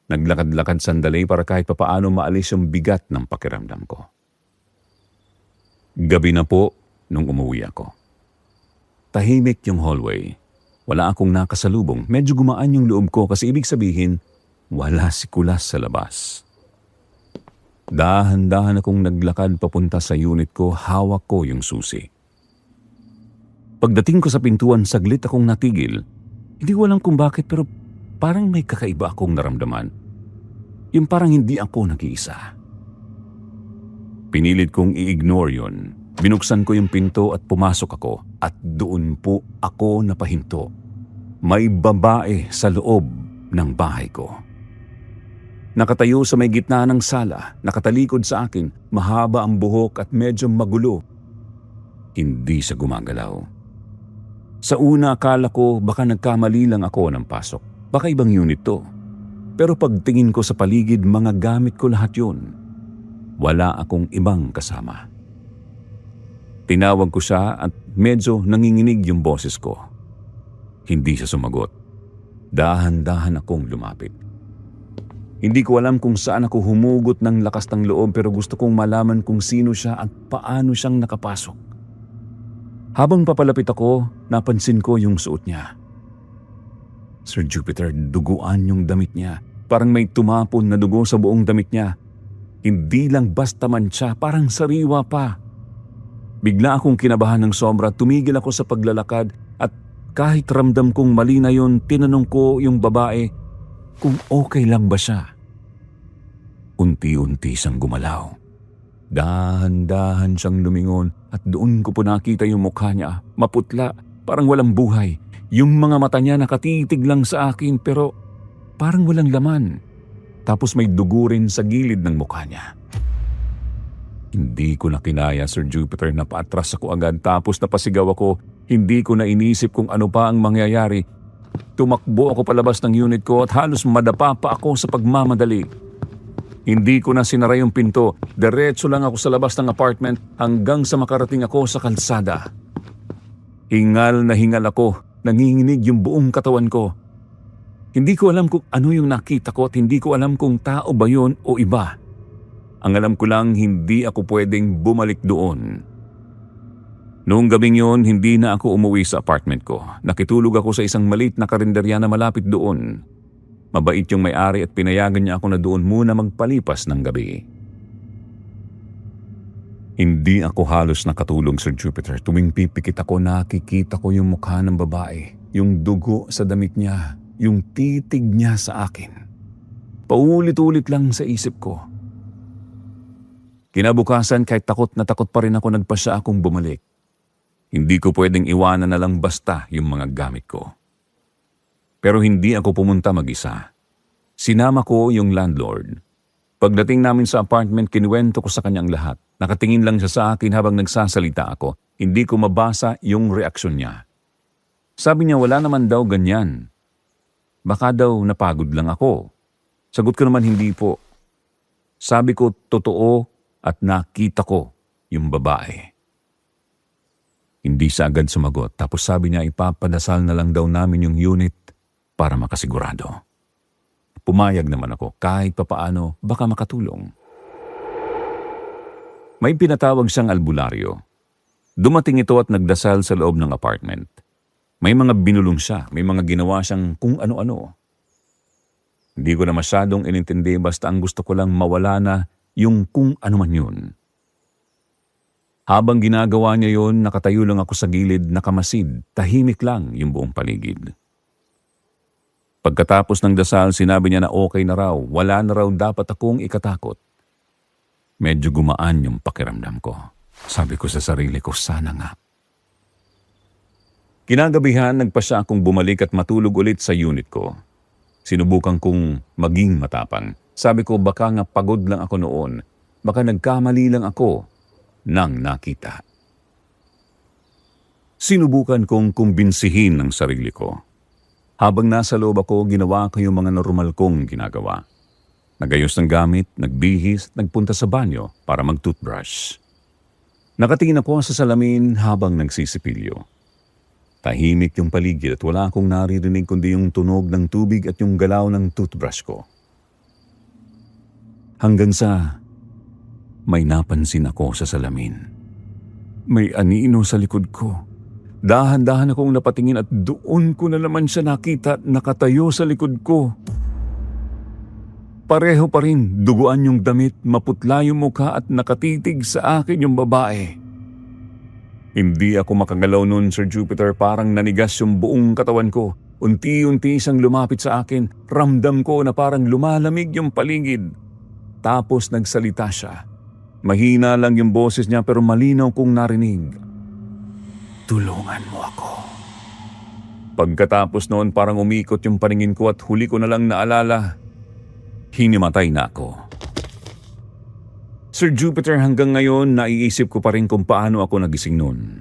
Naglakad-lakad sandali para kahit papaano maalis yung bigat ng pakiramdam ko. Gabi na po nung umuwi ako. Tahimik yung hallway. Wala akong nakasalubong. Medyo gumaan yung loob ko kasi ibig sabihin, wala si Kulas sa labas. Dahan-dahan akong naglakad papunta sa unit ko, hawak ko yung susi. Pagdating ko sa pintuan, saglit akong natigil. Hindi ko alam kung bakit pero parang may kakaiba akong naramdaman. Yung parang hindi ako nag-iisa. Pinilit kong i-ignore yun. Binuksan ko yung pinto at pumasok ako at doon po ako napahinto. May babae sa loob ng bahay ko. Nakatayo sa may gitna ng sala, nakatalikod sa akin, mahaba ang buhok at medyo magulo. Hindi siya gumagalaw. Sa una akala ko baka nagkamali lang ako ng pasok. Baka ibang unit to. Pero pagtingin ko sa paligid, mga gamit ko lahat yun. Wala akong ibang kasama. Tinawag ko siya at medyo nanginginig yung boses ko. Hindi siya sumagot. Dahan-dahan akong lumapit. Hindi ko alam kung saan ako humugot ng lakas ng loob pero gusto kong malaman kung sino siya at paano siyang nakapasok. Habang papalapit ako, napansin ko yung suot niya. Sir Jupiter, duguan yung damit niya. Parang may tumapon na dugo sa buong damit niya. Hindi lang basta mancha, parang sariwa pa. Bigla akong kinabahan ng sobra, tumigil ako sa paglalakad at kahit ramdam kong mali na yun, tinanong ko yung babae kung okay lang ba siya. Unti-unti siyang gumalaw. Dahan-dahan siyang lumingon at doon ko po nakita yung mukha niya, maputla, parang walang buhay. Yung mga mata niya nakatitig lang sa akin pero parang walang laman. Tapos may dugo rin sa gilid ng mukha niya. Hindi ko na kinaya, Sir Jupiter, napaatras ako agad tapos napasigaw ako. Hindi ko na inisip kung ano pa ang mangyayari. Tumakbo ako palabas ng unit ko at halos madapa pa ako sa pagmamadali. Hindi ko na sinara yung pinto. Diretso lang ako sa labas ng apartment hanggang sa makarating ako sa kalsada. Hingal na hingal ako. Nanginginig yung buong katawan ko. Hindi ko alam kung ano yung nakita ko at hindi ko alam kung tao ba yun o iba. Ang alam ko lang, hindi ako pwedeng bumalik doon. Noong gabing yon, hindi na ako umuwi sa apartment ko. Nakitulog ako sa isang maliit na karinderya na malapit doon. Mabait yung may-ari at pinayagan niya ako na doon muna magpalipas ng gabi. Hindi ako halos nakatulog, Sir Jupiter. Tuwing pipikit ako, nakikita ko yung mukha ng babae, yung dugo sa damit niya, yung titig niya sa akin. Paulit-ulit lang sa isip ko. Kinabukasan, kahit takot na takot pa rin ako, nagpasya akong bumalik. Hindi ko pwedeng iwanan na lang basta yung mga gamit ko. Pero hindi ako pumunta mag-isa. Sinama ko yung landlord. Pagdating namin sa apartment, kinuwento ko sa kanyang lahat. Nakatingin lang siya sa akin habang nagsasalita ako. Hindi ko mabasa yung reaksyon niya. Sabi niya wala naman daw ganyan. Baka daw napagod lang ako. Sagot ko naman hindi po. Sabi ko totoo at nakita ko yung babae. Hindi siya agad sumagot. Tapos sabi niya ipapadasal na lang daw namin yung unit para makasigurado. Pumayag naman ako kahit papaano baka makatulong. May pinatawag siyang albularyo. Dumating ito at nagdasal sa loob ng apartment. May mga binulong siya, may mga ginawa siyang kung ano-ano. Hindi ko na masyadong inintindi basta ang gusto ko lang mawala na yung kung ano man yun. Habang ginagawa niya yon, nakatayo lang ako sa gilid, nakamasid, tahimik lang yung buong paligid. Pagkatapos ng dasal, sinabi niya na okay na raw, wala na raw dapat akong ikatakot. Medyo gumaan yung pakiramdam ko. Sabi ko sa sarili ko, sana nga. Kinagabihan, nagpasya akong bumalik at matulog ulit sa unit ko. Sinubukan kong maging matapang. Sabi ko, baka nga pagod lang ako noon. Baka nagkamali lang ako nang nakita. Sinubukan kong kumbinsihin ang sarili ko. Habang nasa loob ako, ginawa ko yung mga normal kong ginagawa. Nagayos ng gamit, nagbihis, nagpunta sa banyo para mag-toothbrush. Nakatingin ako sa salamin habang nagsisipilyo. Tahimik yung paligid at wala akong naririnig kundi yung tunog ng tubig at yung galaw ng toothbrush ko. Hanggang sa may napansin ako sa salamin. May anino sa likod ko. Dahan-dahan akong napatingin at doon ko na naman siya nakita nakatayo sa likod ko. Pareho pa rin, duguan yung damit, maputla yung mukha at nakatitig sa akin yung babae. Hindi ako makagalaw noon, Sir Jupiter, parang nanigas yung buong katawan ko. Unti-unti siyang lumapit sa akin, ramdam ko na parang lumalamig yung paligid. Tapos nagsalita siya. Mahina lang yung boses niya pero malinaw kong narinig. Tulungan mo ako. Pagkatapos noon parang umikot yung paningin ko at huli ko na lang naalala. Hinimatay na ako. Sir Jupiter, hanggang ngayon naiisip ko pa rin kung paano ako nagising noon.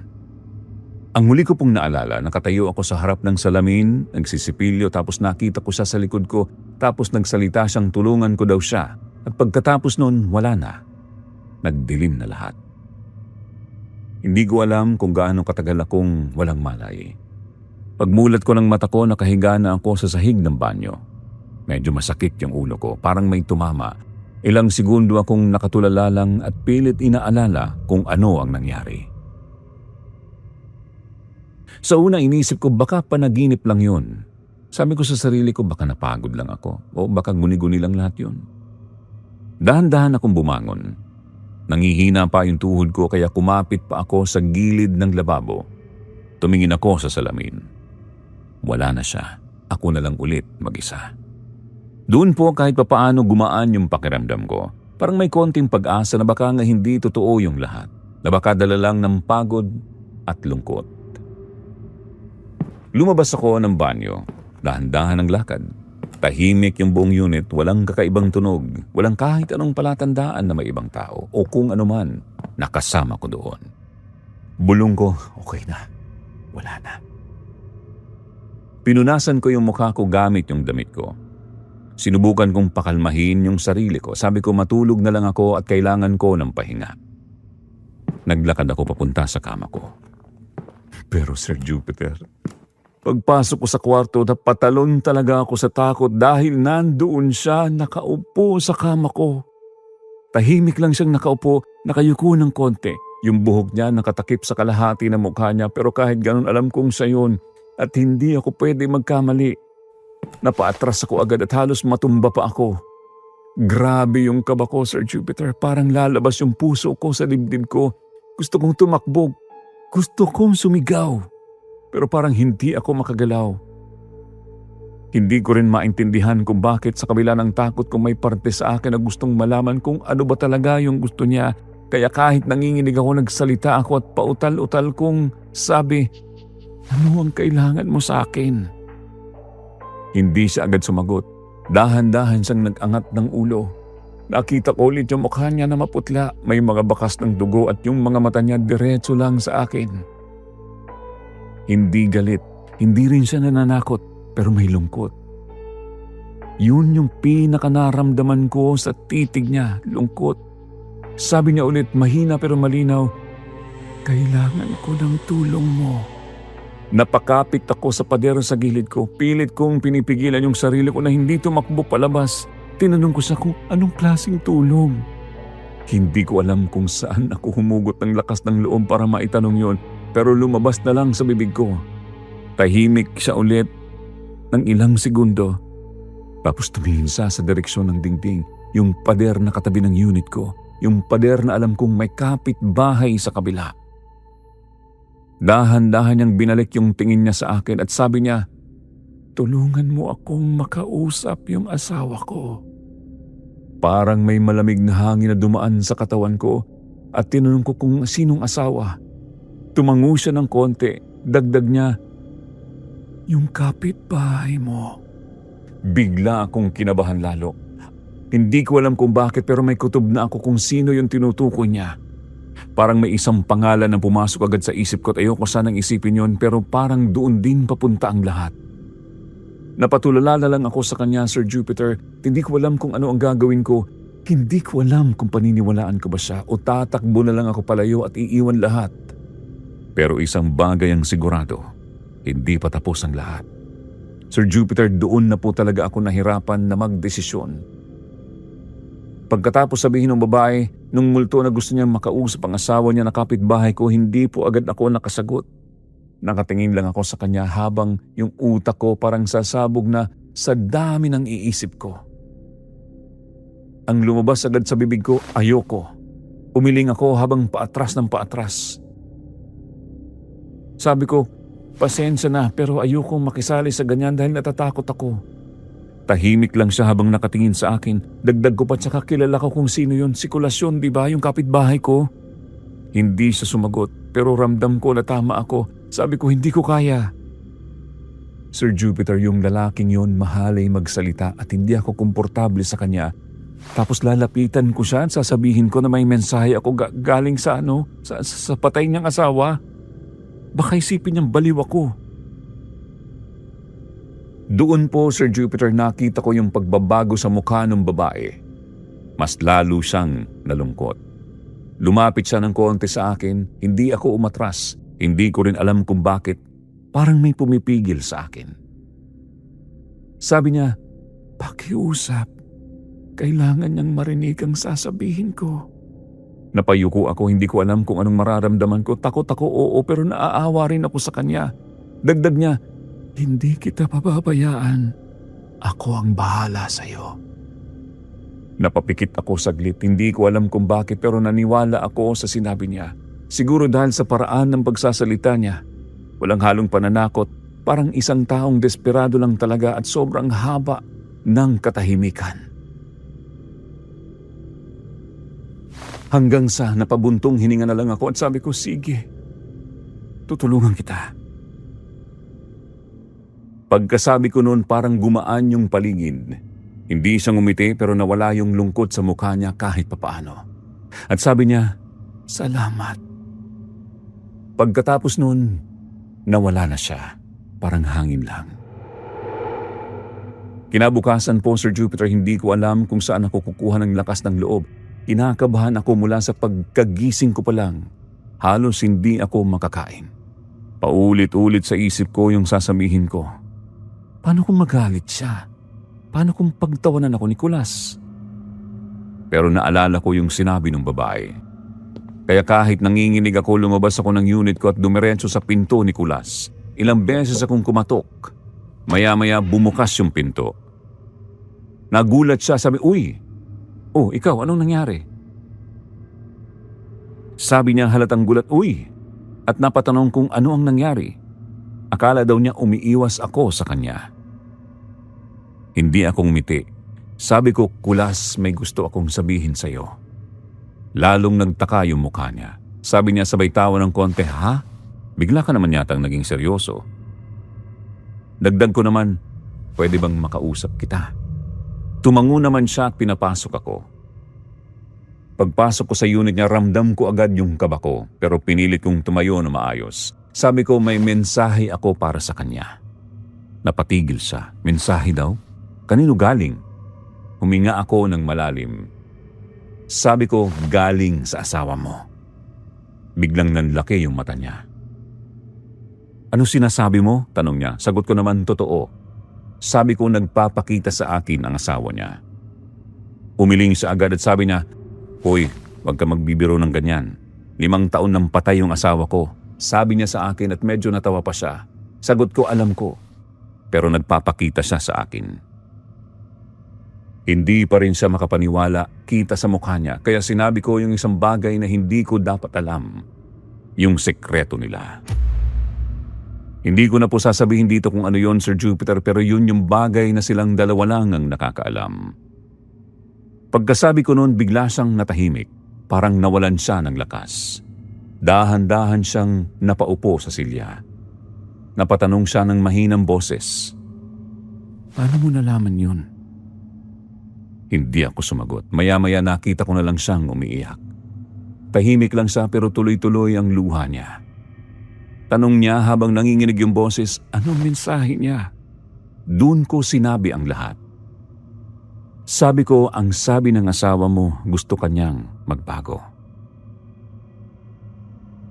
Ang huli ko pong naalala, nakatayo ako sa harap ng salamin, nagsisipilyo tapos nakita ko siya sa likod ko tapos nagsalita siyang tulungan ko daw siya. At pagkatapos noon, wala na. Nagdilim na lahat. Hindi ko alam kung gaano katagal akong walang malay. Pagmulat ko ng mata ko, nakahiga na ako sa sahig ng banyo. Medyo masakit yung ulo ko, parang may tumama. Ilang segundo akong nakatulala lang at pilit inaalala kung ano ang nangyari. Sa una inisip ko baka panaginip lang yun. Sabi ko sa sarili ko baka napagod lang ako o baka guni-guni lang lahat yun. Dahan-dahan akong bumangon. Nangihina pa yung tuhod ko kaya kumapit pa ako sa gilid ng lababo. Tumingin ako sa salamin. Wala na siya. Ako na lang ulit mag-isa. Doon po kahit papaano gumaan yung pakiramdam ko. Parang may konting pag-asa na baka nga hindi totoo yung lahat. Na baka dala lang ng pagod at lungkot. Lumabas ako ng banyo. Dahan-dahan ang lakad. Tahimik yung buong unit, walang kakaibang tunog. Walang kahit anong palatandaan na may ibang tao o kung ano man nakasama ko doon. Bulong ko, okay na. Wala na. Pinunasan ko yung mukha ko gamit yung damit ko. Sinubukan kong pakalmahin yung sarili ko. Sabi ko matulog na lang ako at kailangan ko ng pahinga. Naglakad ako papunta sa kama ko. Pero Sir Jupiter, pagpasok ko sa kwarto, napatalon talaga ako sa takot dahil nandoon siya nakaupo sa kama ko. Tahimik lang siyang nakaupo, nakayuko ng konti. Yung buhok niya nakatakip sa kalahati ng mukha niya pero kahit ganun alam kong siya yun at hindi ako pwede magkamali. Napaatras ako agad at halos matumba pa ako. Grabe yung kaba ko, Sir Jupiter. Parang lalabas yung puso ko sa dibdib ko. Gusto kong tumakbo. Gusto kong sumigaw. Pero parang hindi ako makagalaw. Hindi ko rin maintindihan kung bakit sa kabila ng takot ko may parte sa akin na gustong malaman kung ano ba talaga yung gusto niya. Kaya kahit nanginginig ako, nagsalita ako at pautal-utal kong sabi, ano ang kailangan mo sa akin? Hindi siya agad sumagot. Dahan-dahan siyang nag-angat ng ulo. Nakita ko ulit yung mukha niya na maputla. May mga bakas ng dugo at yung mga mata niya diretso lang sa akin. Hindi galit. Hindi rin siya nananakot. Pero may lungkot. Yun yung pinakanaramdaman ko sa titig niya. Lungkot. Sabi niya ulit, mahina pero malinaw, kailangan ko ng tulong mo. Napakapit ako sa pader sa gilid ko. Pilit kong pinipigilan yung sarili ko na hindi tumakbo palabas. Tinanong ko sa kung anong klaseng tulong. Hindi ko alam kung saan ako humugot ng lakas ng loob para maitanong yon, pero lumabas na lang sa bibig ko. Tahimik siya ulit ng ilang segundo. Tapos tumingin siya sa direksyon ng dingding. yung pader na katabi ng unit ko, yung pader na alam kong may kapitbahay sa kabila. Dahan-dahan niyang binalik yung tingin niya sa akin at sabi niya, "Tulungan mo akong makausap yung asawa ko." Parang may malamig na hangin na dumaan sa katawan ko at tinanong ko kung sinong asawa. Tumango siya ng konti, dagdag niya, "Yung kapitbahay mo." Bigla akong kinabahan lalo. Hindi ko alam kung bakit pero may kutob na ako kung sino yung tinutukoy niya. Parang may isang pangalan na pumasok agad sa isip ko at ayoko sanang isipin yon pero parang doon din papunta ang lahat. Napatulala na lang ako sa kanya, Sir Jupiter. Hindi ko alam kung ano ang gagawin ko. Hindi ko alam kung paniniwalaan ko ba siya o tatakbo na lang ako palayo at iiwan lahat. Pero isang bagay ang sigurado, hindi pa tapos ang lahat. Sir Jupiter, doon na po talaga ako nahirapan na magdesisyon. Pagkatapos sabihin ng babae, nung multo na gusto niyang makausap ang asawa niya na kapitbahay ko, hindi po agad ako nakasagot. Nakatingin lang ako sa kanya habang yung utak ko parang sasabog na sa dami ng iisip ko. Ang lumabas agad sa bibig ko, ayoko. Umiling ako habang paatras ng paatras. Sabi ko, "Pasensya na pero ayokong makisali sa ganyan dahil natatakot ako." Tahimik lang siya habang nakatingin sa akin. Dagdag ko pa tsaka kilala ko kung sino yun. Si Kulasyon, di ba? Yung kapitbahay ko. Hindi siya sumagot pero ramdam ko na tama ako. Sabi ko, "Hindi ko kaya." Sir Jupiter, yung lalaking yun mahalay magsalita at hindi ako komportable sa kanya. Tapos lalapitan ko siya at sasabihin ko na may mensahe ako galing sa sa patay niyang asawa. Baka isipin niyang baliw ako. Doon po, Sir Jupiter, nakita ko yung pagbabago sa mukha ng babae. Mas lalo siyang nalungkot. Lumapit siya ng konti sa akin, hindi ako umatras. Hindi ko rin alam kung bakit. Parang may pumipigil sa akin. Sabi niya, "Pakiusap. Kailangan niyang marinig ang sasabihin ko." Napayuko ako, hindi ko alam kung anong mararamdaman ko. Takot ako, oo, pero naaawa rin ako sa kanya. Dagdag niya, "Hindi kita pababayaan. Ako ang bahala sa'yo." Napapikit ako saglit. Hindi ko alam kung bakit pero naniwala ako sa sinabi niya. Siguro dahil sa paraan ng pagsasalita niya. Walang halong pananakot. Parang isang taong desperado lang talaga at sobrang haba ng katahimikan. Hanggang sa napabuntong hininga na lang ako at sabi ko, "Sige, tutulungan kita." Pagkasabi ko noon parang gumaan yung paligid. Hindi siya ngumiti pero nawala yung lungkot sa mukha niya kahit papaano. At sabi niya, "Salamat." Pagkatapos noon, nawala na siya. Parang hangin lang. Kinabukasan po, Sir Jupiter, hindi ko alam kung saan ako kukuha ng lakas ng loob. Kinakabahan ako mula sa pagkagising ko pa lang. Halos hindi ako makakain. Paulit-ulit sa isip ko yung sasabihin ko. Paano kung magalit siya? Paano kung pagtawanan ako ni Kulas? Pero naalala ko yung sinabi ng babae. Kaya kahit nanginginig ako, lumabas ako ng unit ko at dumiretso sa pinto ni Kulas. Ilang beses akong kumatok. Maya-maya bumukas yung pinto. Nagulat siya, sabi, "Uy! Oh, ikaw, anong nangyari?" Sabi niya halatang gulat, "Uy!" At napatanong kung ano ang nangyari. Akala daw niya umiiwas ako sa kanya. Hindi akong ngumiti. Sabi ko, "Kulas, may gusto akong sabihin sa'yo." Lalong nagtaka yung mukha niya. Sabi niya sabay tawa ng konti, "Ha? Bigla ka naman yatang naging seryoso." Dagdag ko naman, "Pwede bang makausap kita?" Tumango naman siya at pinapasok ako. Pagpasok ko sa unit niya, ramdam ko agad yung kaba ko pero pinilit kong tumayo na maayos. Sabi ko may mensahe ako para sa kanya. Napatigil siya. Mensahe daw? Kanino galing? Huminga ako ng malalim. Sabi ko, "Galing sa asawa mo." Biglang nanlaki yung mata niya. "Ano sinasabi mo?" tanong niya. Sagot ko naman, "Totoo." Sabi ko, nagpapakita sa akin ang asawa niya. Umiling siya agad at sabi niya, "Hoy, huwag ka magbibiro ng ganyan. 5 taon nang patay yung asawa ko." Sabi niya sa akin at medyo natawa pa siya. Sagot ko, "Alam ko." Pero nagpapakita siya sa akin. Hindi pa rin siya makapaniwala, kita sa mukha niya, kaya sinabi ko yung isang bagay na hindi ko dapat alam. Yung sekreto nila. Hindi ko na po sasabihin dito kung ano yon, Sir Jupiter, pero yun yung bagay na silang dalawa lang ang nakakaalam. Pagkasabi ko noon, bigla siyang natahimik, parang nawalan siya ng lakas. Dahan-dahan siyang napaupo sa silya. Napatanong siya ng mahinang boses. Paano mo nalaman yun? Hindi ako sumagot. Maya-maya nakita ko na lang siyang umiiyak. Tahimik lang siya pero tuloy-tuloy ang luha niya. Tanong niya habang nanginginig yung boses, anong mensahe niya? Doon ko sinabi ang lahat. Sabi ko, ang sabi ng asawa mo, gusto kanyang magbago.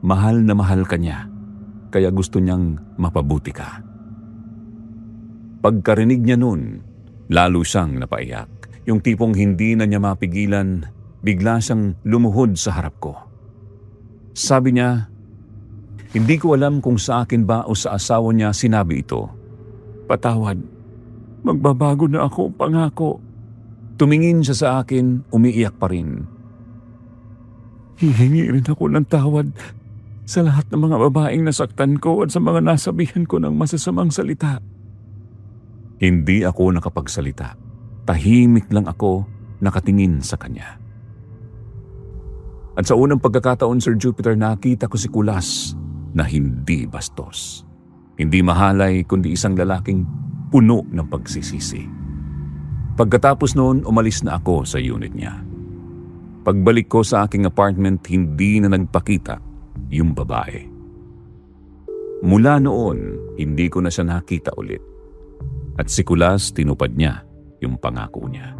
Mahal na mahal ka niya, kaya gusto niyang mapabuti ka. Pagkarinig niya noon, lalo siyang napaiyak. Yung tipong hindi na niya mapigilan, bigla siyang lumuhod sa harap ko. Sabi niya, hindi ko alam kung sa akin ba o sa asawa niya sinabi ito. Patawad, magbabago na ako, pangako. Tumingin siya sa akin, umiiyak pa rin. Hihingi rin ako ng tawad sa lahat ng mga babaeng nasaktan ko at sa mga nasabihan ko ng masasamang salita. Hindi ako nakapagsalita. Tahimik lang ako nakatingin sa kanya. At sa unang pagkakataon, Sir Jupiter, nakita ko si Kulas na hindi bastos. Hindi mahalay kundi isang lalaking puno ng pagsisisi. Pagkatapos noon, umalis na ako sa unit niya. Pagbalik ko sa aking apartment, hindi na nagpakita yung babae. Mula noon, hindi ko na siya nakita ulit. At si Kulas, tinupad niya yung pangako niya.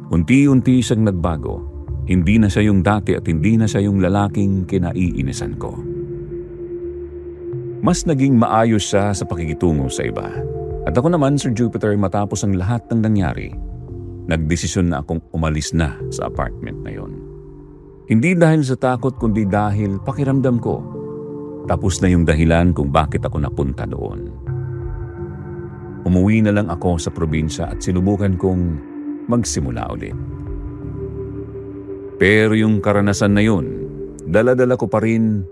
Unti-unti siyang nagbago. Hindi na siya yung dati at hindi na siya yung lalaking kinaiinisan ko. Mas naging maayos siya sa pakikitungo sa iba. At ako naman, Sir Jupiter, matapos ang lahat ng nangyari, nagdesisyon na akong umalis na sa apartment na yon. Hindi dahil sa takot kundi dahil pakiramdam ko, tapos na yung dahilan kung bakit ako napunta doon. Umuwi na lang ako sa probinsya at sinubukan kong magsimula ulit. Pero yung karanasan na yun, dala-dala ko pa rin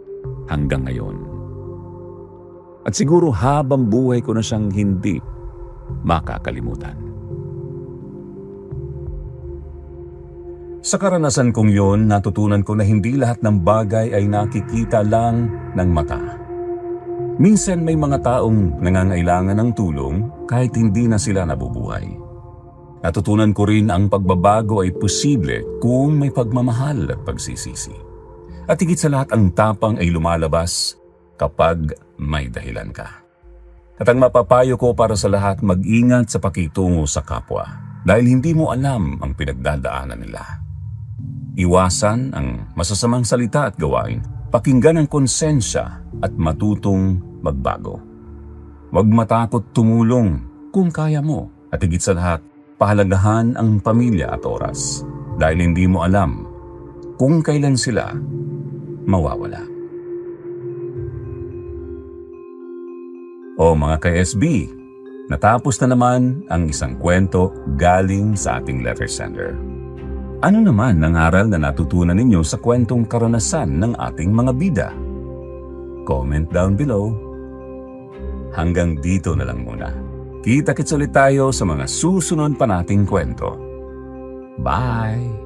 hanggang ngayon. At siguro habang buhay ko na siyang hindi makakalimutan. Sa karanasan kong yon, natutunan ko na hindi lahat ng bagay ay nakikita lang ng mata. Minsan may mga taong nangangailangan ng tulong kahit hindi na sila nabubuhay. Natutunan ko rin ang pagbabago ay posible kung may pagmamahal at pagsisisi. At higit sa lahat, ang tapang ay lumalabas kapag may dahilan ka. At ang mapapayo ko para sa lahat, mag-ingat sa pakitungo sa kapwa dahil hindi mo alam ang pinagdadaanan nila. Iwasan ang masasamang salita at gawain. Pakinggan ang konsensya at matutong magbago. Huwag matakot tumulong kung kaya mo. At higit sa lahat, pahalagahan ang pamilya at oras dahil hindi mo alam kung kailan sila mawawala. O mga ka-SB, natapos na naman ang isang kwento galing sa ating letter sender. Ano naman ang aral na natutunan ninyo sa kwentong karanasan ng ating mga bida? Comment down below. Hanggang dito na lang muna. Kita-kits ulit tayo sa mga susunod pa nating kwento. Bye!